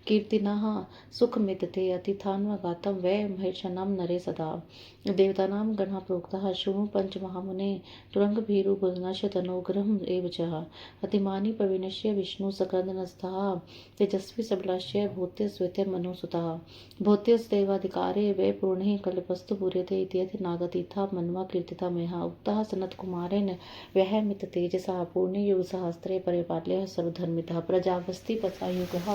कीर्तिनः सुख मिदते अतिथान्वगातम वै महेशनम नरे सदा देवतानां गणः प्रोक्तः शृणु पंच महामुने तुरंग भीरु बुलनश तनोग्रहम एव च अतिमानी प्रवीणस्य विष्णु सकंदनस्थः तेजस्वी सबलस्य भूत्य स्वेत्य मनुसुतः भूत्यस्तेवाधिकारे वै पूर्णे कल्पस्तु पूर्यते इत्यथ नागतीथा मन्वा कीर्तिता मया उक्तः सनत्कुमारेण वह मित तेजसा पूर्णे युग सहस्रे परिपाल्यः सर्वधर्मितः प्रजावस्ति पसा युगः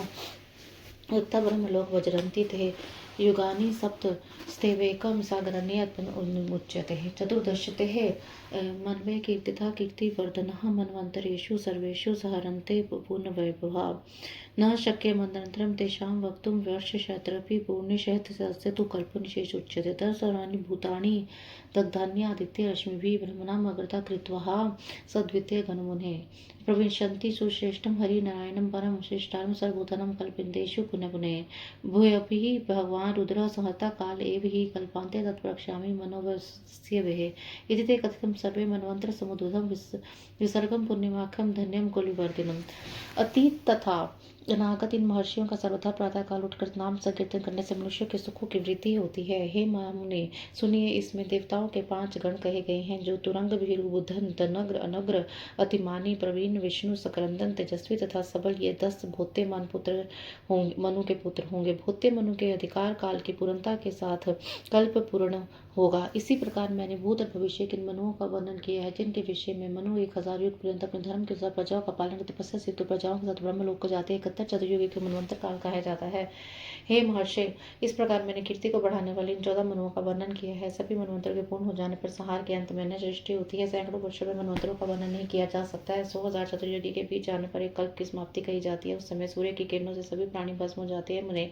युक्ता ब्रह्मलोक वज्रन्ति थे युगानि सप्त स्तेवेकं सागरण्यमुच्यते। चतुर्दशतेः मन्वे कीर्तिता कीर्तिवर्धनः मन्वन्तरेषु सर्वेषु सहरन्ते पूर्णवैभवा। न शक्यमनन्तरं तेषां वक्तुं वर्षशतरपि पूर्णशतस्य तु कल्पनिशेष उच्यते। तत्सर्वाणि भूतानि दग्धान्यादित्य रश्मिभिः ब्रह्मणाम् अग्रता कृत्वा सद्वितीय गणमुनेः प्रविशन्ति सुश्रेष्ठं हरिनारायणं परं श्रेष्ठारं सर्वभूतानां कल्पन्तेषु पुनः पुनः। भूयपि भगवान् रुद्रः संहता काल एव हि कल्पान्ते तत्प्रक्ष्यामि मनोवस्यवेः इति ते कथितं सर्वे मन्वन्तर समुद्भूतं विसर्गं पुण्यमाख्यं धन्यं कुलवर्धिनम्। अतीत तथा अनागत इन महर्षियों का सर्वथा प्रातः काल उठकर नाम संकीर्तन करने से मनुष्य के सुखों की वृद्धि होती है। हे मुने सुनिए, इसमें देवताओं के 5 गण कहे गए हैं जो तुरंग, भीरु, बुधन, धनग्र, अनग्र, अतिमानी, प्रवीण, विष्णु, सकरंदन, तेजस्वी तथा सबल, ये 10 भोत्ते मनु के पुत्र होंगे। भोत्ते मनु के अधिकार काल की पूर्णता के साथ कल्प पूर्ण होगा। इसी प्रकार मैंने भूत और भविष्य के इन मनुओं का वर्णन किया है, जिनके विषय में मनु 1000 युग पर्यंत अपने धर्म के साथ प्रजाओं का पालन करते तपस्या से प्रजाओं के साथ ब्रह्मलोक को जाते हैं। 71 चतुर्युगी के मनवंतर काल कहा जाता है। हे महर्षि, इस प्रकार मैंने कीर्ति को बढ़ाने वाले इन 14 मनुओं का वर्णन किया है। सभी मनवंतर के पूर्ण हो जाने पर संहार के अंत में नई सृष्टि होती है। सैकड़ों वर्षों में मनवंतरों का वर्णन नहीं किया जा सकता है। 100,000 चतुर्युगी के बीच जाने पर एक कल्प की समाप्ति कही जाती है। उस समय सूर्य की किरणों से सभी प्राणी भस्म हो जाते हैं। मुने,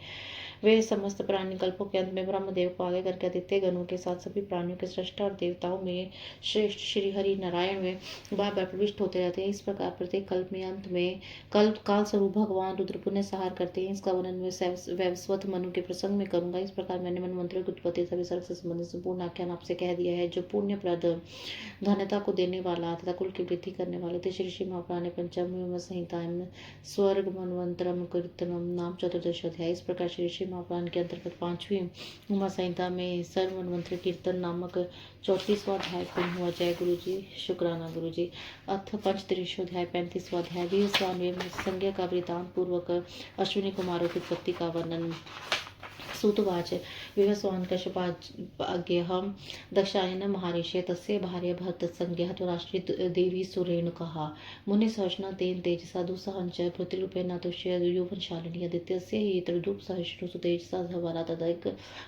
वे समस्त प्राणी कल्पों के अंत में ब्रह्मदेव को आगे करके आदित्य गणों के साथ सभी प्राणियों के सृष्टा और देवताओं में श्रेष्ठ श्री हरि नारायण में बार बार प्रविष्ट होते रहते हैं। इस प्रकार प्रत्येक कल्प में अंत में कल्प काल स्वरूप भगवान रुद्र पुण्य संहार करते हैं। इसका वर्णन मैं वैवस्वत मनु के प्रसंग में करूंगा। इस प्रकार मैंने मनमंत्रों की उत्पत्ति सभी सर्ग से संबंधित संपूर्ण आख्यान आपसे कह दिया है। जो पुण्यप्रद धन्यता को देने वाला तथा कुल की वृद्धि करने वाले थे। श्री श्री महापुराण पंचम संहिता स्वर्ग मनवंतरम कीर्तनम नाम 14 अध्याय। इस प्रकार श्री श्री महापुराण के अंतर्गत 5वीं उमा संहिता में सर्व मनवंतर कीर्तन नामक 34वां अध्याय पूर्ण हुआ। जय गुरु जी, शुक्राना गुरु जी। अथ पंचत्रिशोध्याय 35वां अध्याय वीर स्वामी संज्ञा का वृतांत पूर्वक अश्विनी कुमारों की उत्पत्ति का वर्णन। सूतवाच विवस्वान् कश्यपाज्ञः दक्षायन महर्षे तस्य भार्या भरतसंज्ञा राष्ट्री देवी सुरेणुकः मुनिसहस्रं तेन तेजसा दुस्सहञ्च पृथ्वीरूपेण तुष्य यौवनशालिनी आदित्यस्य हि त्रिदुःसहस्रसु तेजसा धवला तदैक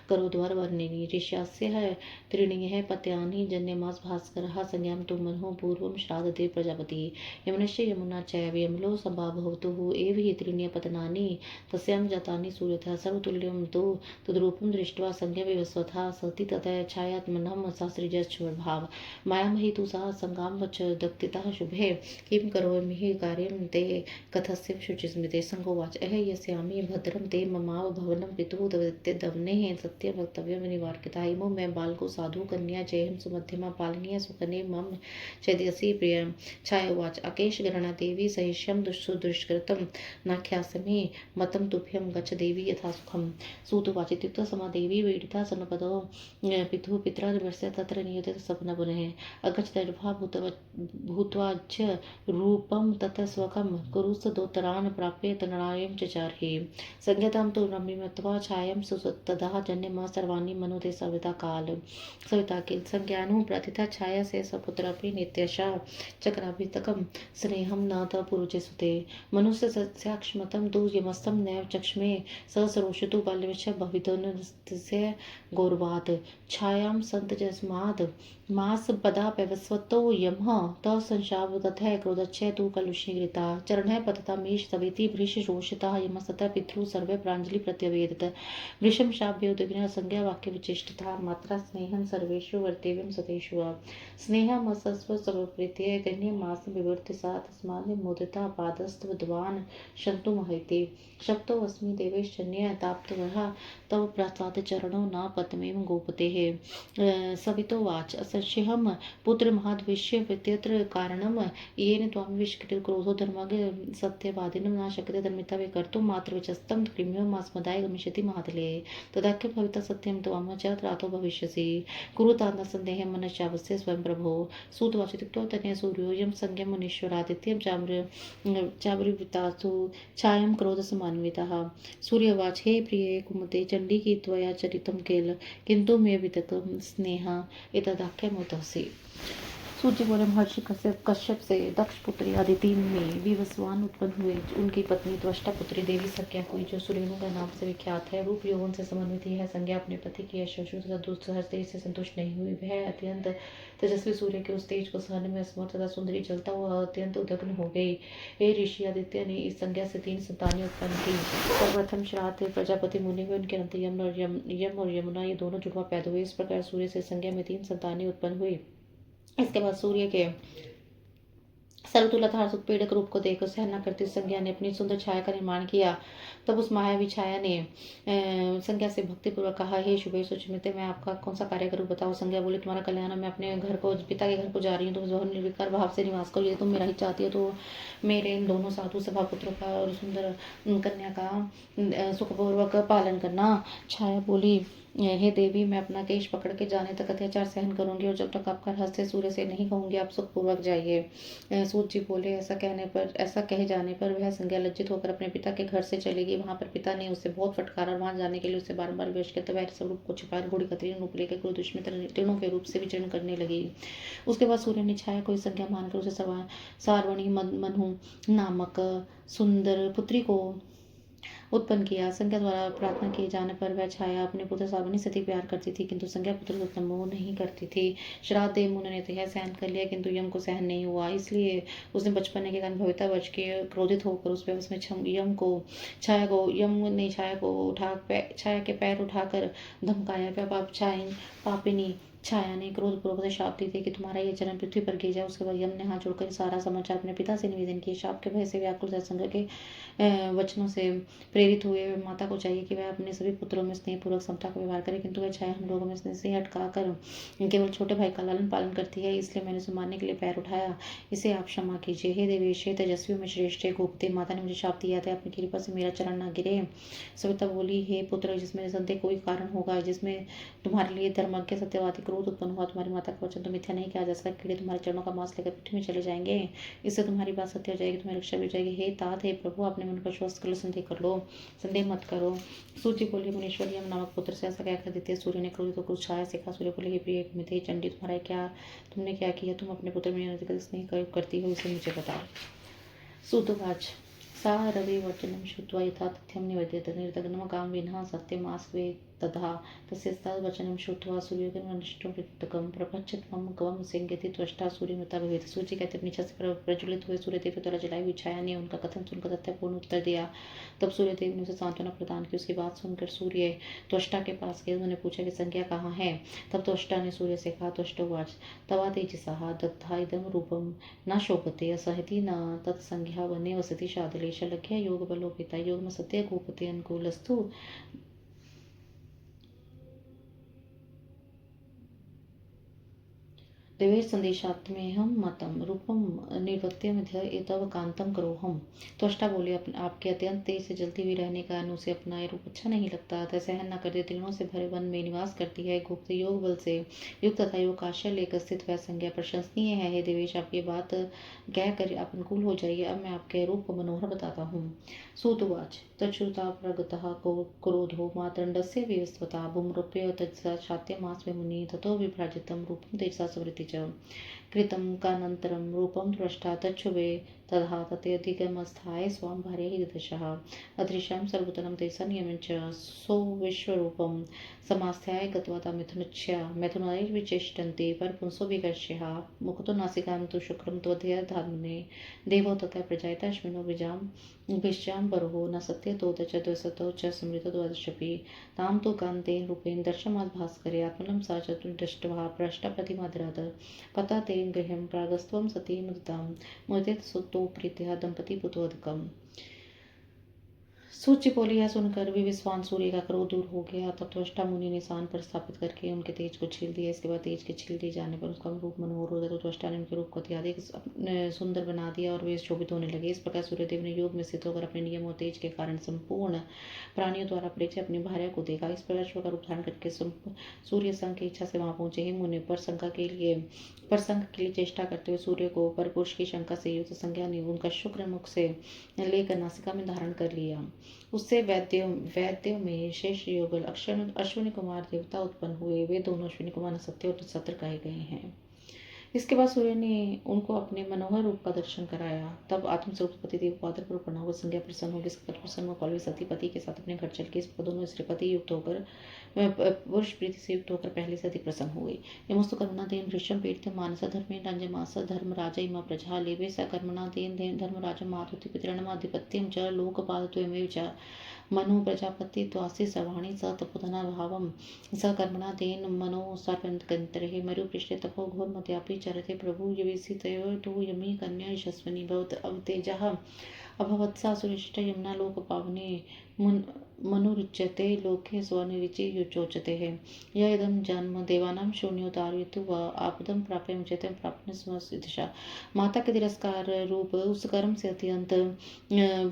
करोद्वरवर्णिनी ऋष्यास्य त्रीणिः पत्यानि जन्यमास भास्करः संज्ञां तु मनोः पूर्वं श्राद्धदेव प्रजापतिः यमुनश्च यमुना चैव यमलो सम्भावतुः एव हि त्रीणि पतनानि तस्यां जातानि सूर्यतः सर्वतुल्यं तु तद्रूपं दृष्ट्वा संज्ञा विवस्वथा सती तथा छायात्मनः शास्त्रीजस्वभाव मायामही तु सा संगाम च दक्तितः शुभे किं करोमि कार्यं ते कथस्य शुचिस्मृते संगोवाच अह यस्यामि भद्रं ते ममाव भवनं पितुः दवनेः सत्य वक्तव्यं निवार्यता इमो मैं बालको साधु कन्या जयं सुमध्यमा पालनीय सुकने मम चेदसि प्रिय छायावाच अकेश गणना देवी सहिष्यं दुष्कृतं नाख्यास्मि मतं तुभ्यं गच्छ देवी यथा सुखम्। सूतवाच इत्युक्तः समादेवी वीडिता सन्नपदो पितुः पित्रा दिवस्य तत्र नियते सपना पुनः अगच्छतर्भा भूत्वाच्च रूपं ततः स्वकं कुरुसदोत्तरान् प्राप्य तनरायं चचार्हि संज्ञतां तु रम्यमत्वा छायां सुतदा जन्यमा सर्वाणि मनुते सविता किल संज्ञानु प्रतिथा छाया से सपुत्रापि नित्यशा चक्राभितकं स्नेहं न त पुरुचे सुते मनुष्य सस्याक्ष्मतं तु यमस्तं नैव चक्ष्मे स सरोषतु बाल्यवश्च भवितोन्नस्य गौरवात् छायां सन्तजस्मात् मास पदा पैवस्वतो यमः तत्संशाव तथा क्रोधच्छ तु कलुषीकृता चरणः पतता मेष सवेति वृष रोषिता यमस्तः पितृ सर्वे प्राञ्जलि प्रत्यवेदत वृषं शाभ्योद्विग्नः संज्ञा वाक्य विचेष्टिता मात्रा स्नेहं सर्वेषु वर्तेव्यं सतेषु स्नेहमसस्व सर्वप्रीत्यै गण्यमास विवर्ति सा तस्मात् मुदिता पादस्तवद्वान् शन्तुमहैते शक्तो अस्मि देवेश्चन्य ताप्तवः तव प्रसाद चरणो न पद्मेव गोपतेः सवितोवाच असंशयं पुत्र महद्विष्य वित्यत्र कारणं येन त्वं विष्कृत क्रोधो धर्मज्ञ सत्यवादिनं न शक्यते धर्मिता कर्तुं मात्र विचस्तं कृम्यमास्मदाय गमिष्यति महातले तदाख्य भविता सत्यं त्वं च त्रातो भविष्यसि कुरु तान् सन्देहं मनश्चावस्य स्वयं प्रभो। सूतवाच इत्युक्तौ तनया सूर्योऽयं संज्ञं मुनीश्वरादित्यं चावृतासु छायां क्रोधसमान्वितः। सूर्यवाच हे प्रिये कुमुते चंडी की त्वया चरितं किल किंतु मे वितकं स्नेह एतदाख्यमुतसि। सूर्य बोले महर्षि कश्यप से दक्ष पुत्री अदिति में विवस्वान उत्पन्न हुए। उनकी पत्नी त्वष्टा पुत्री देवी संज्ञा हुई, जो सुरेणु का नाम से विख्यात है। रूप यौवन से समन्वित है। संज्ञा अपने पति की यशस्वी तथा दुस्सह तेज से संतुष्ट नहीं हुई। वह अत्यंत तेजस्वी सूर्य के उस तेज को सहने में असमर्थ तथा सुंदरी जलता हुआ अत्यंत उद्विग्न हो गई। हे ऋषि, आदित्य ने इस संज्ञा से 3 संतानें उत्पन्न की। सर्वप्रथम श्राद्ध प्रजापति मुनि हुए, उनके अंत यम और यमुना ये दोनों जुड़वा पैदा हुए। इस प्रकार सूर्य से संज्ञा में 3 संतानें उत्पन्न हुई। इसके बाद सूर्य के सर्वतुलत हार्दिक पीड़क रूप को देखकर सहन न करती संज्ञा ने अपनी सुंदर छाया का निर्माण किया। तब उस मायावी छाया ने संज्ञा से भक्तिपूर्वक कहा, हे शुभे सुचिमिते, मैं आपका कौन सा कार्य करूं, बताओ। संज्ञा बोली, तुम्हारा कल्याण, मैं अपने घर को, पिता के घर को जा रही हूँ। तुम बहुत निर्विकार भाव से निवास करो। यदि तुम मेरा ही चाहती हो तो मेरे इन दोनों साधु सभा पुत्रों का और सुंदर कन्या का सुखपूर्वक पालन करना। छाया बोली, हे देवी, मैं अपना केश पकड़ के जाने तक अत्याचार सहन करूंगी, और जब तक आपका हस्त सूर्य से नहीं कहूंगी आप सुखपूर्वक जाइए। सूर्य जी बोले, ऐसा कहे जाने पर वह संज्ञा लज्जित होकर अपने पिता के घर से चलेगी। वहां पर पिता ने उसे बहुत फटकारा और वहां जाने के लिए उसे बार बार विवश किया। वह स्वरूप को छिपाकर घोड़ी का तीर्ण रूप लेकर क्रोध में तीर्णों के रूप से विचरण करने लगी। उसके बाद सूर्य ने छाया को संज्ञा मानकर उसे सारवणी मनु नामक सुंदर पुत्री को उत्पन्न किया। संज्ञा द्वारा प्रार्थना किए जाने पर वह छाया अपने पुत्र सावनी से अधिक प्यार करती थी, किंतु संज्ञा पुत्र को उतना मोह नहीं करती थी। श्राद्ध देव मुनि ने तो यह सहन कर लिया, किंतु यम को सहन नहीं हुआ। इसलिए उसने बचपन के कारण भवितावच के क्रोधित होकर उस व्यवस्था में यम ने छाया को छाया के पैर उठाकर धमकाया। पापिनी छाया ने क्रोधपूर्वक शाप दी थी कि तुम्हारा ये चरण पृथ्वी पर गिर जाए। उसके बाद यम ने हाथ जोड़कर सारा समाचार अपने पिता से निवेदन किया। शाप के भय से व्याकुल संज्ञा के वचनों से प्रेरित हुए माता को चाहिए कि वह अपने सभी पुत्रों में स्नेहपूर्वक समता का व्यवहार करे, किंतु वह छाया हम लोगों में स्नेह से हटकाकर केवल छोटे भाई का लालन पालन करती है, इसलिए मैंने उसे मारने के लिए पैर उठाया। इसे आप क्षमा कीजिए। हे देवेश, हे तेजस्वी में श्रेष्ठ, हे गोपते, माता ने मुझे शाप दिया था, अपनी कृपा से मेरा चरण न गिरे। सविता बोली, हे पुत्र, जिसमें संदेह कोई कारण होगा, जिसमें तुम्हारे लिए धर्मज्ञ सत्यवादी क्रोध उत्पन्न हुआ, तुम्हारी माता का वचन तो मिथ्या नहीं किया जा सकता। कीड़े तुम्हारे चरणों का मांस लेकर पृथ्वी में चले जाएंगे, इससे तुम्हारी बात सत्य हो जाएगी, तुम्हारी रक्षा भी हो जाएगी। हे तात, हे प्रभु, अपने मन को स्वस्थ कर लो, संदेह मत करो। सूर्य बोले, मुनीश्वर यम नामक पुत्र से ऐसा क्या कर देते। सूर्य ने क्रोधित होकर छाया से कहा। सूर्य बोले, हे प्रिय मिथे चंडी, तुमने क्या किया। तुम अपने पुत्र में अधिक स्नेह करती हो, इसे मुझे बताओ। सूतवाच, सा रवि वचनं श्रुत्वा यथा तथ्यं निवेदयत निर्दग्नं कामविनः सत्यमास्वे तथा तस्यैतद् वचनं श्रुत्वा सूर्यगणमनिष्टं प्रपञ्चत् मम कवं संज्ञति त्वष्टा सूर्यमृता भवेत्। सूर्य कहते अपनी इच्छा से प्रज्वलित हुए सूर्यदेव द्वारा जलाई हुई छाया ने उनका कथन सुनकर तथ्यपूर्ण उत्तर दिया। तब सूर्यदेव ने उसे सांत्वना प्रदान की। उसकी बात सुनकर सूर्य त्वष्टा के पास गए। उन्होंने पूछा कि संज्ञा कहाँ है। तब त्वष्टा ने सूर्य से कहा, त्वष्टोवाच, तवा तेजसः दत्ता इदं रूपं न शोभते असहति न तत्संज्ञा वने वसति शादले शलक्ष्य योग बलोपिता योग में सत्य गोपते अनुकूलस्तु देवेश संदेशात्म्यहं मतम रूपम निर्वत्य मध्य एतव कांतम करोहम। त्वष्टा बोले, आपके अत्यंत तेज से जलती हुई रहने का कारण उसे अपना रूप अच्छा नहीं लगता, अतः सहन न करते तीर्णों से भरे वन में निवास करती है। गुप्त योग बल से युक्त तथा योग आश्रय लेकर स्थित वह संज्ञा प्रशंसनीय है। हे देवेश, आप ये बात कहकर आप अनुकूल हो जाइए। अब मैं आपके रूप को मनोहर बताता हूँ। सूतवाच, तच्छ्रुता प्रगतः क्रोधो मातण्डस्य विवस्वता भूमरूप्य तत्सा शात्यमास मुनि ततो विभ्राजितं रूपं तेजसा स्मृति च कृतं कानन्तरं रूपं दृष्टा तच्छुभे तथा ततेऽधिकमस्थाय स्वां भार्य हि दशः अदृश्यां सर्वतलं तेजसा नियमं च सो विश्वरूपं समास्थाय गत्वा ता मैथुनैर्विचेष्टन्ते परपुंसो विकर्ष्यः मुकुतो नासिकां तु शुक्रं त्वध्यधाम्ने देवो तथा प्रजायता अश्विनो भिश्चां बर्हो न सत्यतो च द्वसतो च स्मृतो द्वादशपि तां तु कान्तेन रूपेण दर्शमात् भास्करे आत्मनं सा चतुर्दष्ट्वा पृष्ठप्रतिमादरात् पता ते गृहं प्रागस्त्वं सती मुदितां मुदित सुतो प्रीत्या दंपति पुतोदकम्। सूर्य बोली, यह सुनकर भी विश्वान सूर्य का क्रोध दूर हो गया। तब त्वष्टा मुनि ने सान पर स्थापित करके उनके तेज को छील दिया। इसके बाद तेज के छील दिए जाने पर उसका रूप मनोहर हो गया। तो त्वष्टा ने उनके रूप को अत्यधिक सुंदर बना दिया और वे शोभित होने लगे। इस प्रकार सूर्यदेव ने योग में स्थित होकर अपने नियम और तेज के कारण संपूर्ण प्राणियों द्वारा परिचय अपनी भार्या को देखा। इस प्रकार का रूप धारण करके सूर्य संघ की इच्छा से वहां पहुंचे। ही मुनि पर संघ के लिए चेष्टा करते हुए सूर्य को परपुरुष की शंका से युक्त संज्ञा ने उनका शुक्र मुख से लेकर नासिका में धारण कर लिया। उससे वैद्यों में शेष युगल अश्विनी कुमार देवता उत्पन्न हुए। वे दोनों अश्विनी कुमार सत्य और सत्र कहे गए हैं। इसके बाद सूर्य ने उनको अपने मनोहर रूप का दर्शन कराया। तब आत्मस्वरूप पतिदेव को आदरपूर्वक प्रणाम हो, संज्ञा प्रसन्न होगी, इसके बाद प्रसन्न होकर सती पति के साथ अपने घर चल के, इस पर दोनों स्त्रीपति युक्त होकर पुरुष प्रीति से युक्त होकर पहले से अधिक प्रसन्न हुए। यमस्तु कर्मणादेन वृषम पीड़ित मानस धर्मेण रंजमास धर्मराज इमा प्रजा लेवे स कर्मणादेन धर्मराज मातुति पितॄणामाधिपत्यं च लोकपालत्वमेव च मनु प्रजापति त्वासि सर्वाणि स तपोधना भावं स कर्मणादेन मनो सर्वन्तकन्तरे मरुपृष्ठे तपो घोरमद्यापि चरते प्रभु यविसितयो तु यमी कन्या यशस्विनी भवत अवतेजः अभवत्सा सुरिष्ट यमुना लोक पावने मनुरुच्यते लोके स्वनिरिचि युचोचते है। यह इदं जन्म देवानां शून्योदारयतु व आपदं प्राप्य मुचते प्राप्त स्मृतिशा। माता के तिरस्कार रूप उस कर्म से अत्यंत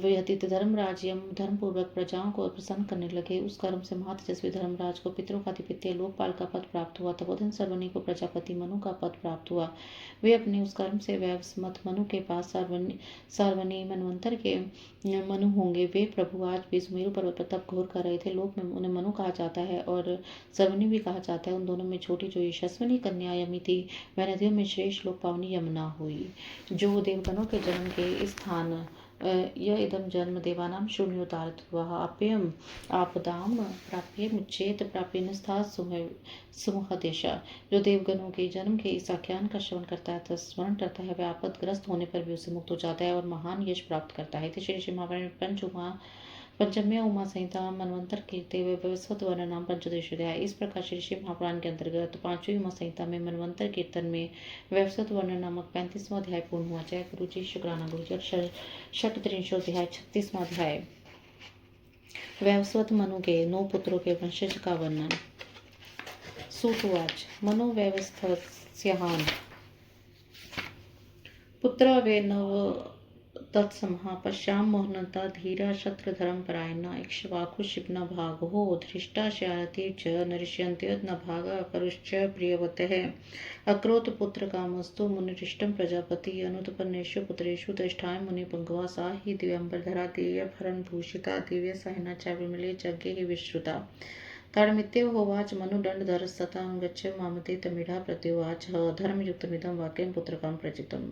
व्यतीत धर्मराज्यम धर्मपूर्वक प्रजाओं को प्रसन्न करने लगे। उस कर्म से महातेजस्वी धर्मराज को पितरों का आधिपत्य लोकपाल का पद प्राप्त हुआ। तपोधन सर्वनी को प्रजापति मनु का पद प्राप्त हुआ। वे अपने उस कर्म से वैवस्वत मनु के पास सार्वनी मनवंतर के मनु होंगे। वे प्रभु आज भी सुमेरु पर्वत पर तप घोर कर रहे थे। लोक में उन्हें मनु कहा जाता है और सर्वनी भी कहा जाता है। उन दोनों में छोटी जो यशस्विनी कन्या यमी थी, वह नदियों में श्रेष्ठ लोक पावनी यमुना हुई। जो देवगणों के जन्म के स्थान यह इदम जन्म देवानाम शून्योदारत्वः अप्ययम् आपदाम प्राप्य मुच्चेत प्राप्य निस्था सुमुख देशा। जो देवगणों के जन्म के इस आख्यान का श्रवण करता है, स्मरण करता है, वह आपदग्रस्त होने पर भी उसे मुक्त हो जाता है और महान यश प्राप्त करता है। श्री श्री महाभारत पंचम्या उमा संहिता मनवंतर कीर्ति वैवस्वत वर्ण नाम पंचोदश अध्याय। इस प्रकार श्री शिव महापुराण के अंतर्गत पांचवी उमा संहिता में मनवंतर कीर्तन में वैवस्वत वर्ण नामक 35वां अध्याय पूर्ण हुआ। जय गुरु जी, शुक्राना गुरु जी। षट्त्रिंशोध्याय 36वां अध्याय। वैवस्वत मनु के 9 पुत्रों के वंशज का वर्णन। सूतवाच मनो वैवस्वत्स्याहान् पुत्र वे नव तत्समः पश्याम मोहनता धीरा शत्रधर्म परायणा इक्ष्वाकु शिप्न भागो धृष्टा शारथी च नरिष्यन्त्य न भागा करुश्च प्रियवतः अक्रोत पुत्र कामस्तु मुनिरिष्टं प्रजापति अनुत्पन्नेषु पुत्रेषु दष्टाय मुनि पंगवा सा ही दिव्यंबरधरा दिव्य भरण भूषिता दिव्य सहना च विमले यज्ञे ही विश्रुता ताड़मित्येव होवाच मनुदंडधर सता गच्छ मामते तमिढ़ा प्रत्युवाच धर्मयुक्तमिदं वाक्यं पुत्रकाम प्रचितम्।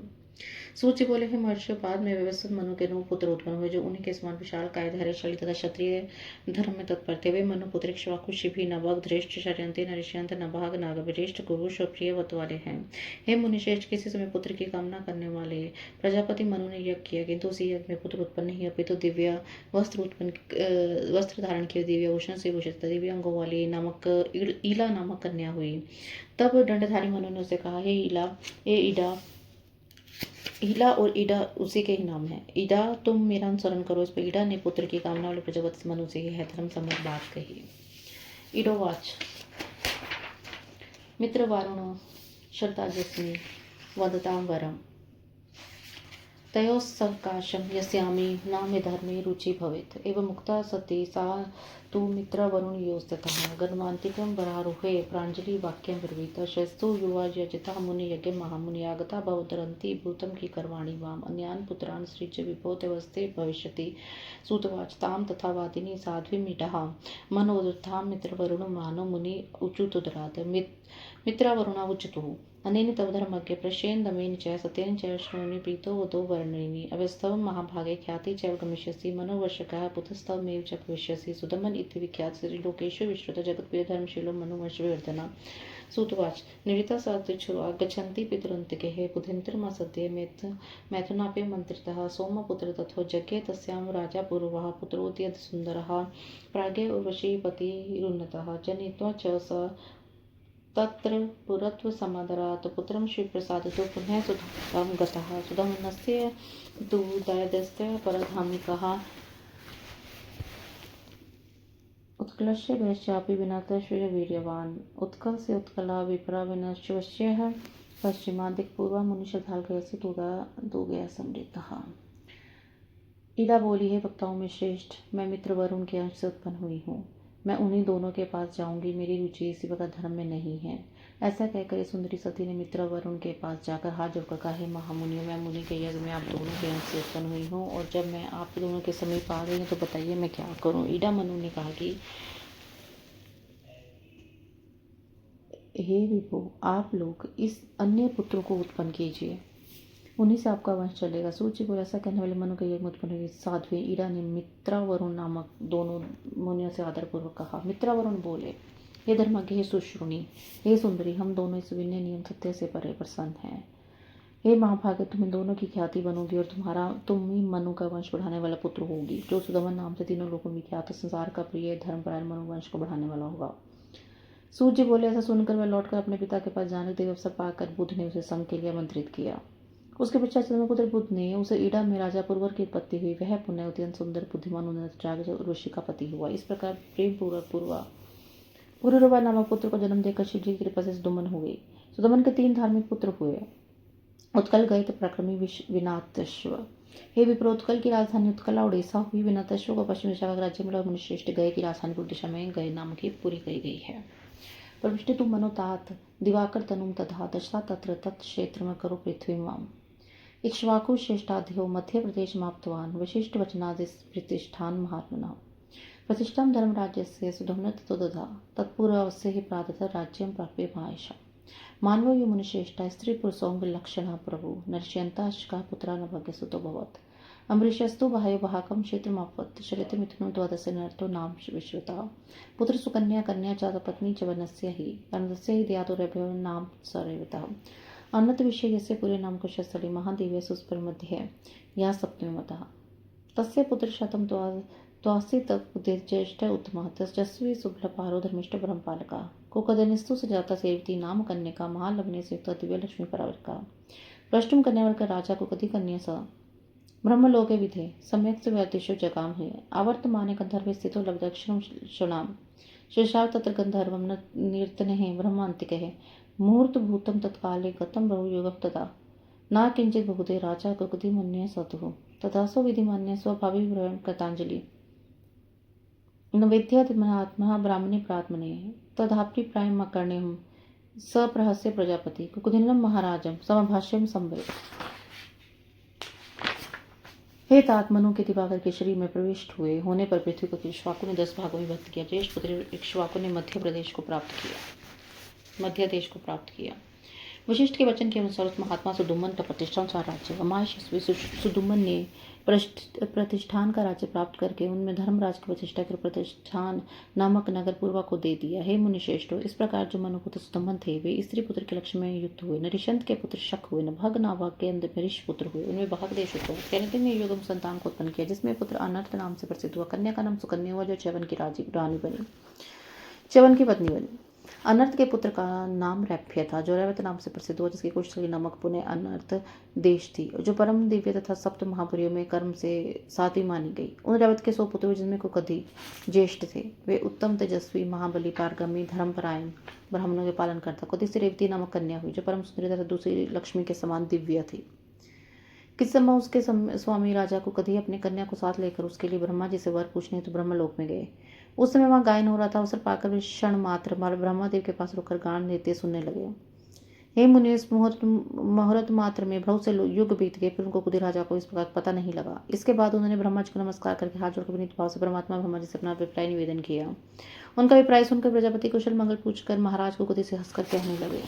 सूची बोले हैं महर्षि, बाद में व्यवस्थित मनु के 9 पुत्र उत्पन्न हुए जो उन्हीं के समान विशाल काय धैर्यशाली तथा क्षत्रिय धर्म में तत्पर थे। वे मनु पुत्र इक्ष्वाकु शिभी नभग धृष्ट शर्यंती नरिष्यंत नभाग नागविष्ट कुरुष और प्रियवत वाले हैं। हे मुनिश्रेष्ठ, किसी समय पुत्र की कामना करने वाले प्रजापति मनु ने यज्ञ किया, किंतु उसी यज्ञ में पुत्र उत्पन्न नहीं अपितु दिव्य वस्त्र धारण किए दिव्य भूषण से भूषित दिव्य अंगों वाली नामक ईला नामक कन्या हुई। तब दंडधारी मनु ने उसे कहा, हे ईला, ईला और ईडा उसी के ही नाम है। ईडा, तुम मेरा अनुसरण करो। इस पर ईडा ने पुत्र की कामना वाले प्रजापति मनु से यह धर्म सम्मत बात कही। ईडोवाच मित्र वारुणो श्रद्धाजस्मि वदतां वरम तयोस्सकाशं यस्यामि नामे धर्मे रुचि भवेत् एवं मुक्ता सती सा तु मित्रवरुणयोस्ततः गणमान्तिकं वरारोहे प्राञ्जलि वाक्यं ब्रवीत शस्तु युवा यजिता मुनि यज्ञ महामुनि आगता भवतरन्ति भूतं की कर्वाणि वाम अन्यान् पुत्रान् सृज्य विभोतवस्थे भविष्यति। सूतवाच तां तथा वादिनी साध्वीमीढः मनोदुत्थां मित्रवरुण मानो मुनि उचुतुदरात् मित्रावरुणावुचतुः अनेन तव धर्मज्ञ प्रश्येन दमेन च सत्येन च श्रोणि प्रीतो वदो वर्णिनि अवस्थव महाभागे ख्याति च गमिष्यसि मनोवर्षकः पुत्रस्तवमेव च भविष्यसि सुदमन इति विख्यात श्रीलोकेषु विश्रुत जगत्प्रिय धर्मशीलो मनुवंशविवर्धन। सूतवाच निरिता साधुच्छुरा गच्छन्ति पितरन्तिकेः बुद्धिन्तिर्मा सद्ये मैथुनाप्य मंत्रितः सोमपुत्र तथो जज्ञे तस्यां राजा पूर्वः पुत्रोऽत्यध सुन्दरः प्राज्ञ उर्वशीपतिरुन्नतः जनित्वा च स तत्र पुरत्व समादरात् पुत्रं श्रीप्रसादितो पुनः सुधां गतः। सुधामनस्य तु दैदस्य परधामिकः उत्कलस्य भयश्चापि विनातश्च वीर्यवान् उत्कल से उत्कला विप्रा विनश्वश्यः पश्चिमादिक पूर्वा मुनिश्रद्धाल गयस्य दो गया समृद्धः। ईला बोली है, वक्ताओं में श्रेष्ठ, मैं मित्र वरुण के अंश से उत्पन्न हुई हूँ। मैं उन्हीं दोनों के पास जाऊंगी, मेरी रुचि इसी प्रकार धर्म में नहीं है। ऐसा कहकर सुंदरी सती ने मित्र वरुण के पास जाकर हाथ जोड़कर कहा, हे महामुनियों, मैं मुनि के यज्ञ में आप दोनों के अंश से उत्पन्न हुई हूँ और जब मैं आप दोनों के समीप आ गई हूँ तो बताइए मैं क्या करूँ। ईडा मनु ने कहा कि हे विभो, आप लोग इस अन्य पुत्रों को उत्पन्न कीजिए, उन्हीं से आपका वंश चलेगा। सूत जी बोले, ऐसा कहने वाले मनु के यज्ञ में उत्पन्न हुई साध्वी ईरा ने मित्रावरुण नामक दोनों मुनियों से आदरपूर्वक कहा। मित्रावरुण बोले, हे धर्मज्ञ, हे सुश्रुणी, हे सुंदरी, हम दोनों इस विनय नियम सत्य से परे प्रसन्न हैं। हे महाभागे, तुम इन दोनों की ख्याति बनोगी और तुम ही मनु का वंश बढ़ाने वाला पुत्र होगी, जो सुदमन नाम से तीनों लोगों में ख्यात संसार का प्रिय धर्मपरायण मनु वंश को बढ़ाने वाला होगा। सूत जी बोले, ऐसा सुनकर वह लौटकर अपने पिता के पास जाने के अवसर पाकर बुद्ध ने उसे संग के लिए आमंत्रित किया। उसके पश्चात पुत्र बुद्ध ने उसे ईडा में राजा पुरवर की उत्पत्ति हुई। वह पुण्य अत्यंत सुंदर बुद्धिमान उन्नत ऋषि का पति हुआ। इस प्रकार प्रेम पूर्वक पुरुरवा नामक पुत्र को जन्म देकर शिव जी की कृपा से सुदमन हुए। सुदमन के 3 धार्मिक पुत्र हुए, उत्कल गए प्रक्रमी विनातश्व। हे विप्र, उत्कल की राजधानी उत्कला उड़ीसा हुई। विनातश्व को पश्चिम दिशा का राज्य मिला। मुनिश्रेष्ठ गए की राजधानी पूर्व दिशा में गए नाम की पूरी कही गई है। प्रविष्टि तुम मनोतात दिवाकर तनुम तथा दशा तत्र तत्क्षेत्र में करो पृथ्वी माम। इक्ष्वाकु श्रेष्ठाध्यो मध्य प्रदेश माप्तवान वशिष्ठ वचनादि प्रतिष्ठान महात्मना। प्रतिष्ठां धर्मराज्यस्य सुधम्न ततो दधा तत्पूर्वस्य हि प्रातः राज्यं प्राप्य महायशा। मानवो यो मुनिश्रेष्ठा स्त्री पुरुषों विलक्षणा प्रभु नरष्यन्ताश्का पुत्रा नभग्य सुतो भवत्। अम्बरीशस्तु बाह्यो भाकं क्षेत्रमापत् शरते मिथुनो द्वादश नर्तो नाम विश्वता। पुत्र सुकन्या कन्या च पत्नी च वनस्य हि कर्णस्य हि दयातुरभ्यो नाम सरेवता। अन्नत विषय यस्य पूरे नाम कुशस्थली महादेव्य सुस्पर मध्य या सप्तमी मतः। तस्य पुत्र शतम त्वासी ज्येष्ठ उत्तम तेजस्वी शुभ्लपारो धर्मिष्ठ ब्रह्मपालका। कुकदनिस्तु सजाता सेवती नाम कन्या महालवने से युक्त दिव्य लक्ष्मी परावरका। प्रष्टुम कन्यावर्क राजा कुकदी कन्या स ब्रह्मलोके विधे सम्यक से व्यतिशो जगाम हुए। आवर्तमाने गंधर्वे स्थितो लब्धक्षरम शुणाम शेषाव तत्र गंधर्वम नीर्तने ब्रह्मांतिके मुहूर्त भूतम तत्काले गतम बहुयुगम तथा न किंचित बहुते राजा कुकुति मन्य सतु तथासो विधिमान्य स्वभावी ब्रह्म कृतांजलि नवेद्यत महात्मा ब्राह्मणे प्रात्मने तदाप्ति प्रायम कर्ण्यम सप्रहस्य प्रजापति कुकुदिनम महाराजम समभाष्यम संवेद। हे तात, मनु के दिवाकर के शरीर में प्रविष्ट हुए होने पर पृथ्वी को इक्ष्वाकु ने 10 भागों में विभक्त किया। ज्येष्ठ पुत्र इक्ष्वाकु ने मध्य देश को प्राप्त किया। वशिष्ठ के वचन के अनुसार उस महात्मा सुदुम्मन का प्रतिष्ठानुसार राज्य अमायशस्वी सुदुम्मन ने प्रतिष्ठान का राज्य प्राप्त करके उनमें धर्मराज की प्रतिष्ठा कर प्रतिष्ठान नामक नगर पूर्वा को दे दिया। हे मुनिश्रेष्ठो, इस प्रकार जो मनुपुत्र सुदुम्मन थे वे स्त्री पुत्र के लक्ष्य में युक्त हुए। नरिशंत के पुत्र शक हुए, नभग नाभग के नरिश पुत्र हुए, उनमें भाग देश उत्पन्न हुआ। कैनति ने युगम संतान को उत्पन्न किया, जिसमें पुत्र अनर्थ नाम से प्रसिद्ध हुआ। कन्या का नाम सुकन्या हुआ, जो च्यवन की पत्नी बनी। अनर्थ के पुत्र का नाम रैप्य था, जो रैवत नाम से प्रसिद्ध हुआ, जिसकी कुशली नामक पुण्य अनर्थ देश थी, जो परम दिव्य तथा सप्त महापुरियों में कर्म से 7वीं मानी गई। उन रैवत के 100 पुत्र हुए, जिनमें कुकधी ज्येष्ठ थे। वे उत्तम तेजस्वी महाबली पारगमी धर्मपरायण ब्राह्मणों के पालन करता। कुदी से रेवती नामक कन्या हुई, जो परम सुंदरी तथा दूसरी लक्ष्मी के समान दिव्य थी। किस समय उसके स्वामी राजा को कभी अपने कन्या को साथ लेकर उसके लिए ब्रह्मा जी से वर पूछने तो ब्रह्मलोक में गए। उस समय वहां गायन हो रहा था। अवसर पाकर वे क्षण मात्र ब्रह्मादेव के पास रुककर गान देते सुनने लगे। हे मुनि, इस मुहूर्त मात्र में बहुत से युग बीत गए, फिर उनको कुदी राजा को इस प्रकार पता नहीं लगा। इसके बाद उन्होंने ब्रह्मा जी को नमस्कार करके हाथ जोड़कर विनीत भाव से परमात्मा ब्रह्मा जी से अपना अभिप्राय निवेदन किया। उनका अभिप्राय सुनकर प्रजापति कुशल मंगल पूछकर महाराज को कुदी से हंसकर कहने लगे।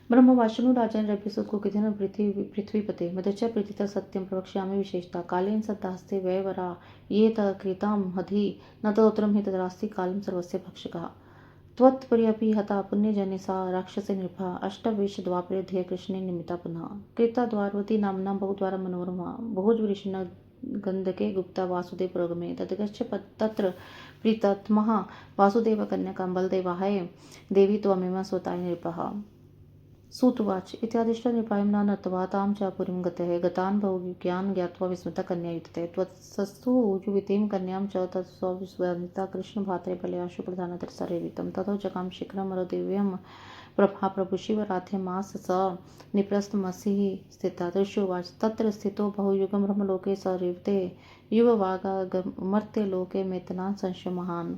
ब्रह्मवाशनु राजन रभिसुत को किधन पृथ्वीपते मदच्च प्रीतिता सत्यम प्रवक्ष्यामि विशेषता कालेन सद्दास्ते वैवरा ये तकृतां हधि न तदोत्तरं हि तदरास्ति कालं सर्वस्य भक्षकः त्वत्पर्यपि हता पुण्यजने सा राक्षसे निर्भा अष्टविंश द्वापरे ध्येय कृष्णे निमिता पुनः कृता द्वारवती नाम्ना बहुद्वारा मनोरमा बहुजवृषण गंधके गुप्ता वासुदेव पुरोगमे तदगच्छ तत्र प्रीतत्मः वासुदेव कन्याकां बलदेवाय देवी त्वमेव स्वताय नृपः। सूतवाच इत्यादिष्ट निपायं न नत्वा तां च पुरीं गतः गतान् बहुज्ञान ज्ञात्वा विस्मृता कन्या युतते त्वत्सस्तु युवितीं कन्यां च तत्स्वविस्वनिता कृष्णभात्रे बलयाशु प्रधानतरसरेवितं ततो जगाम शीघ्रमरदिव्यं प्रभा प्रभु शिवराध्यमास स निप्रस्तमसिः स्थिता ऋषिवाच तत्र स्थितो बहुयुगं ब्रह्मलोके स रेवते युववागामर्त्यलोके मेतना संशय महान्।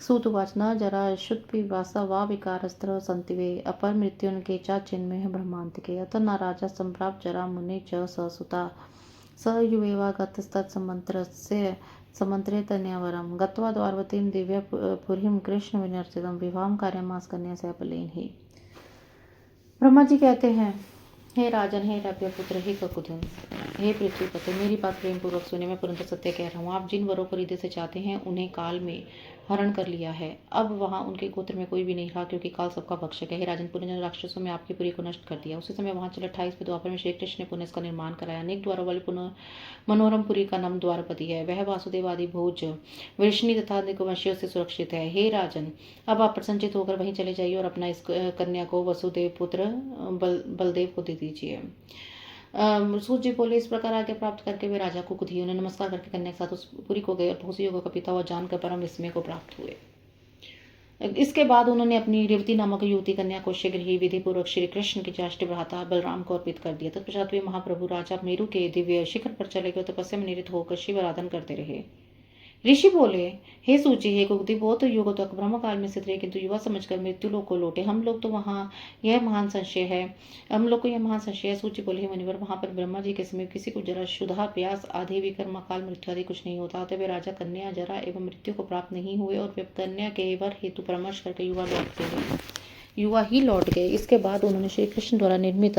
सूतवाच न जरा शुद्धिवासा वा विकारस्त्र सन्ति वे अपर मृत्युन चा चिन्मय ब्रह्मांतिके अत न राजा संप्राप्त जरा मुने च ससुता स युवेवागतस्तत्समन्त्रस्य समन्त्रेतन्यावरम गत्वा द्वारवतीं दिव्यपुरीं कृष्ण विनर्चितम विवाहं कार्यमास कन्या सैपलेन ही। ब्रह्मा जी कहते हैं, हे राजन, हे रव्यपुत्र, हे ककुधन, हे पृथ्वीपते, मेरी बात प्रेम पूर्वक सुने। मैं पुरंदर सत्य कह रहा हूँ। आप जिन वरों को हृदय से चाहते हैं उन्हें काल में हरण कर लिया है। अब वहाँ उनके गोत्र में कोई भी नहीं रहा, क्योंकि काल सबका भक्षक है। हे राजन, पुण्य ने राक्षसों में आपकी पुरी को नष्ट कर दिया। उसी समय वहाँ चले 28वें द्वापर में श्री कृष्ण ने पुनः इसका निर्माण कराया। अनेक द्वारों वाली पुनः मनोरम पुरी का नाम द्वारपति है। वह वासुदेव आदि भोज वृष्णि तथा निकुवंशियों से सुरक्षित है। हे राजन, अब आप प्रसन्नचित होकर वहीं चले जाइए और अपना इस कन्या को वसुदेव पुत्र बलदेव को दे दीजिए। सूत जी बोले, इस प्रकार आज्ञा प्राप्त करके वे राजा को कुधियों ने नमस्कार करके कन्या के साथ उस पुरी को गए और बहुत युगों का पिता हुआ जानकर परम विस्मय को प्राप्त हुए। इसके बाद उन्होंने अपनी रेवती नामक युवती कन्या को शीघ्र ही विधि पूर्वक श्री कृष्ण के ज्येष्ठ भ्राता बलराम को अर्पित कर दिया। तत्पश्चात वे महाप्रभु राजा मेरु के दिव्य शिखर पर चले गए, तपस्या में निरत होकर शिव आराधन करते रहे। ऋषि बोले, हे सूची, हे कुक्ति, बहुत युगों तक ब्रह्म काल में स्थित रहे, किंतु युवा समझकर मृत्यु लोक को लौटे। हम लोग को यह महान संशय है। सूची बोले, हे मुनिवर, वहां पर ब्रह्मा जी के समीप किसी को जरा क्षुधा, प्यास आदि विकर्म, अकाल मृत्यु आदि कुछ नहीं होता। अतः वे राजा कन्या जरा एवं मृत्यु को प्राप्त नहीं हुए और वे कन्या के वर हेतु परामर्श करके युवा ही लौट गए। इसके बाद उन्होंने श्री कृष्ण द्वारा निर्मित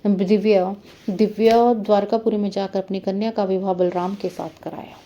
दिव्य द्वारकापुरी में जाकर अपनी कन्या का विवाह बलराम के साथ कराया।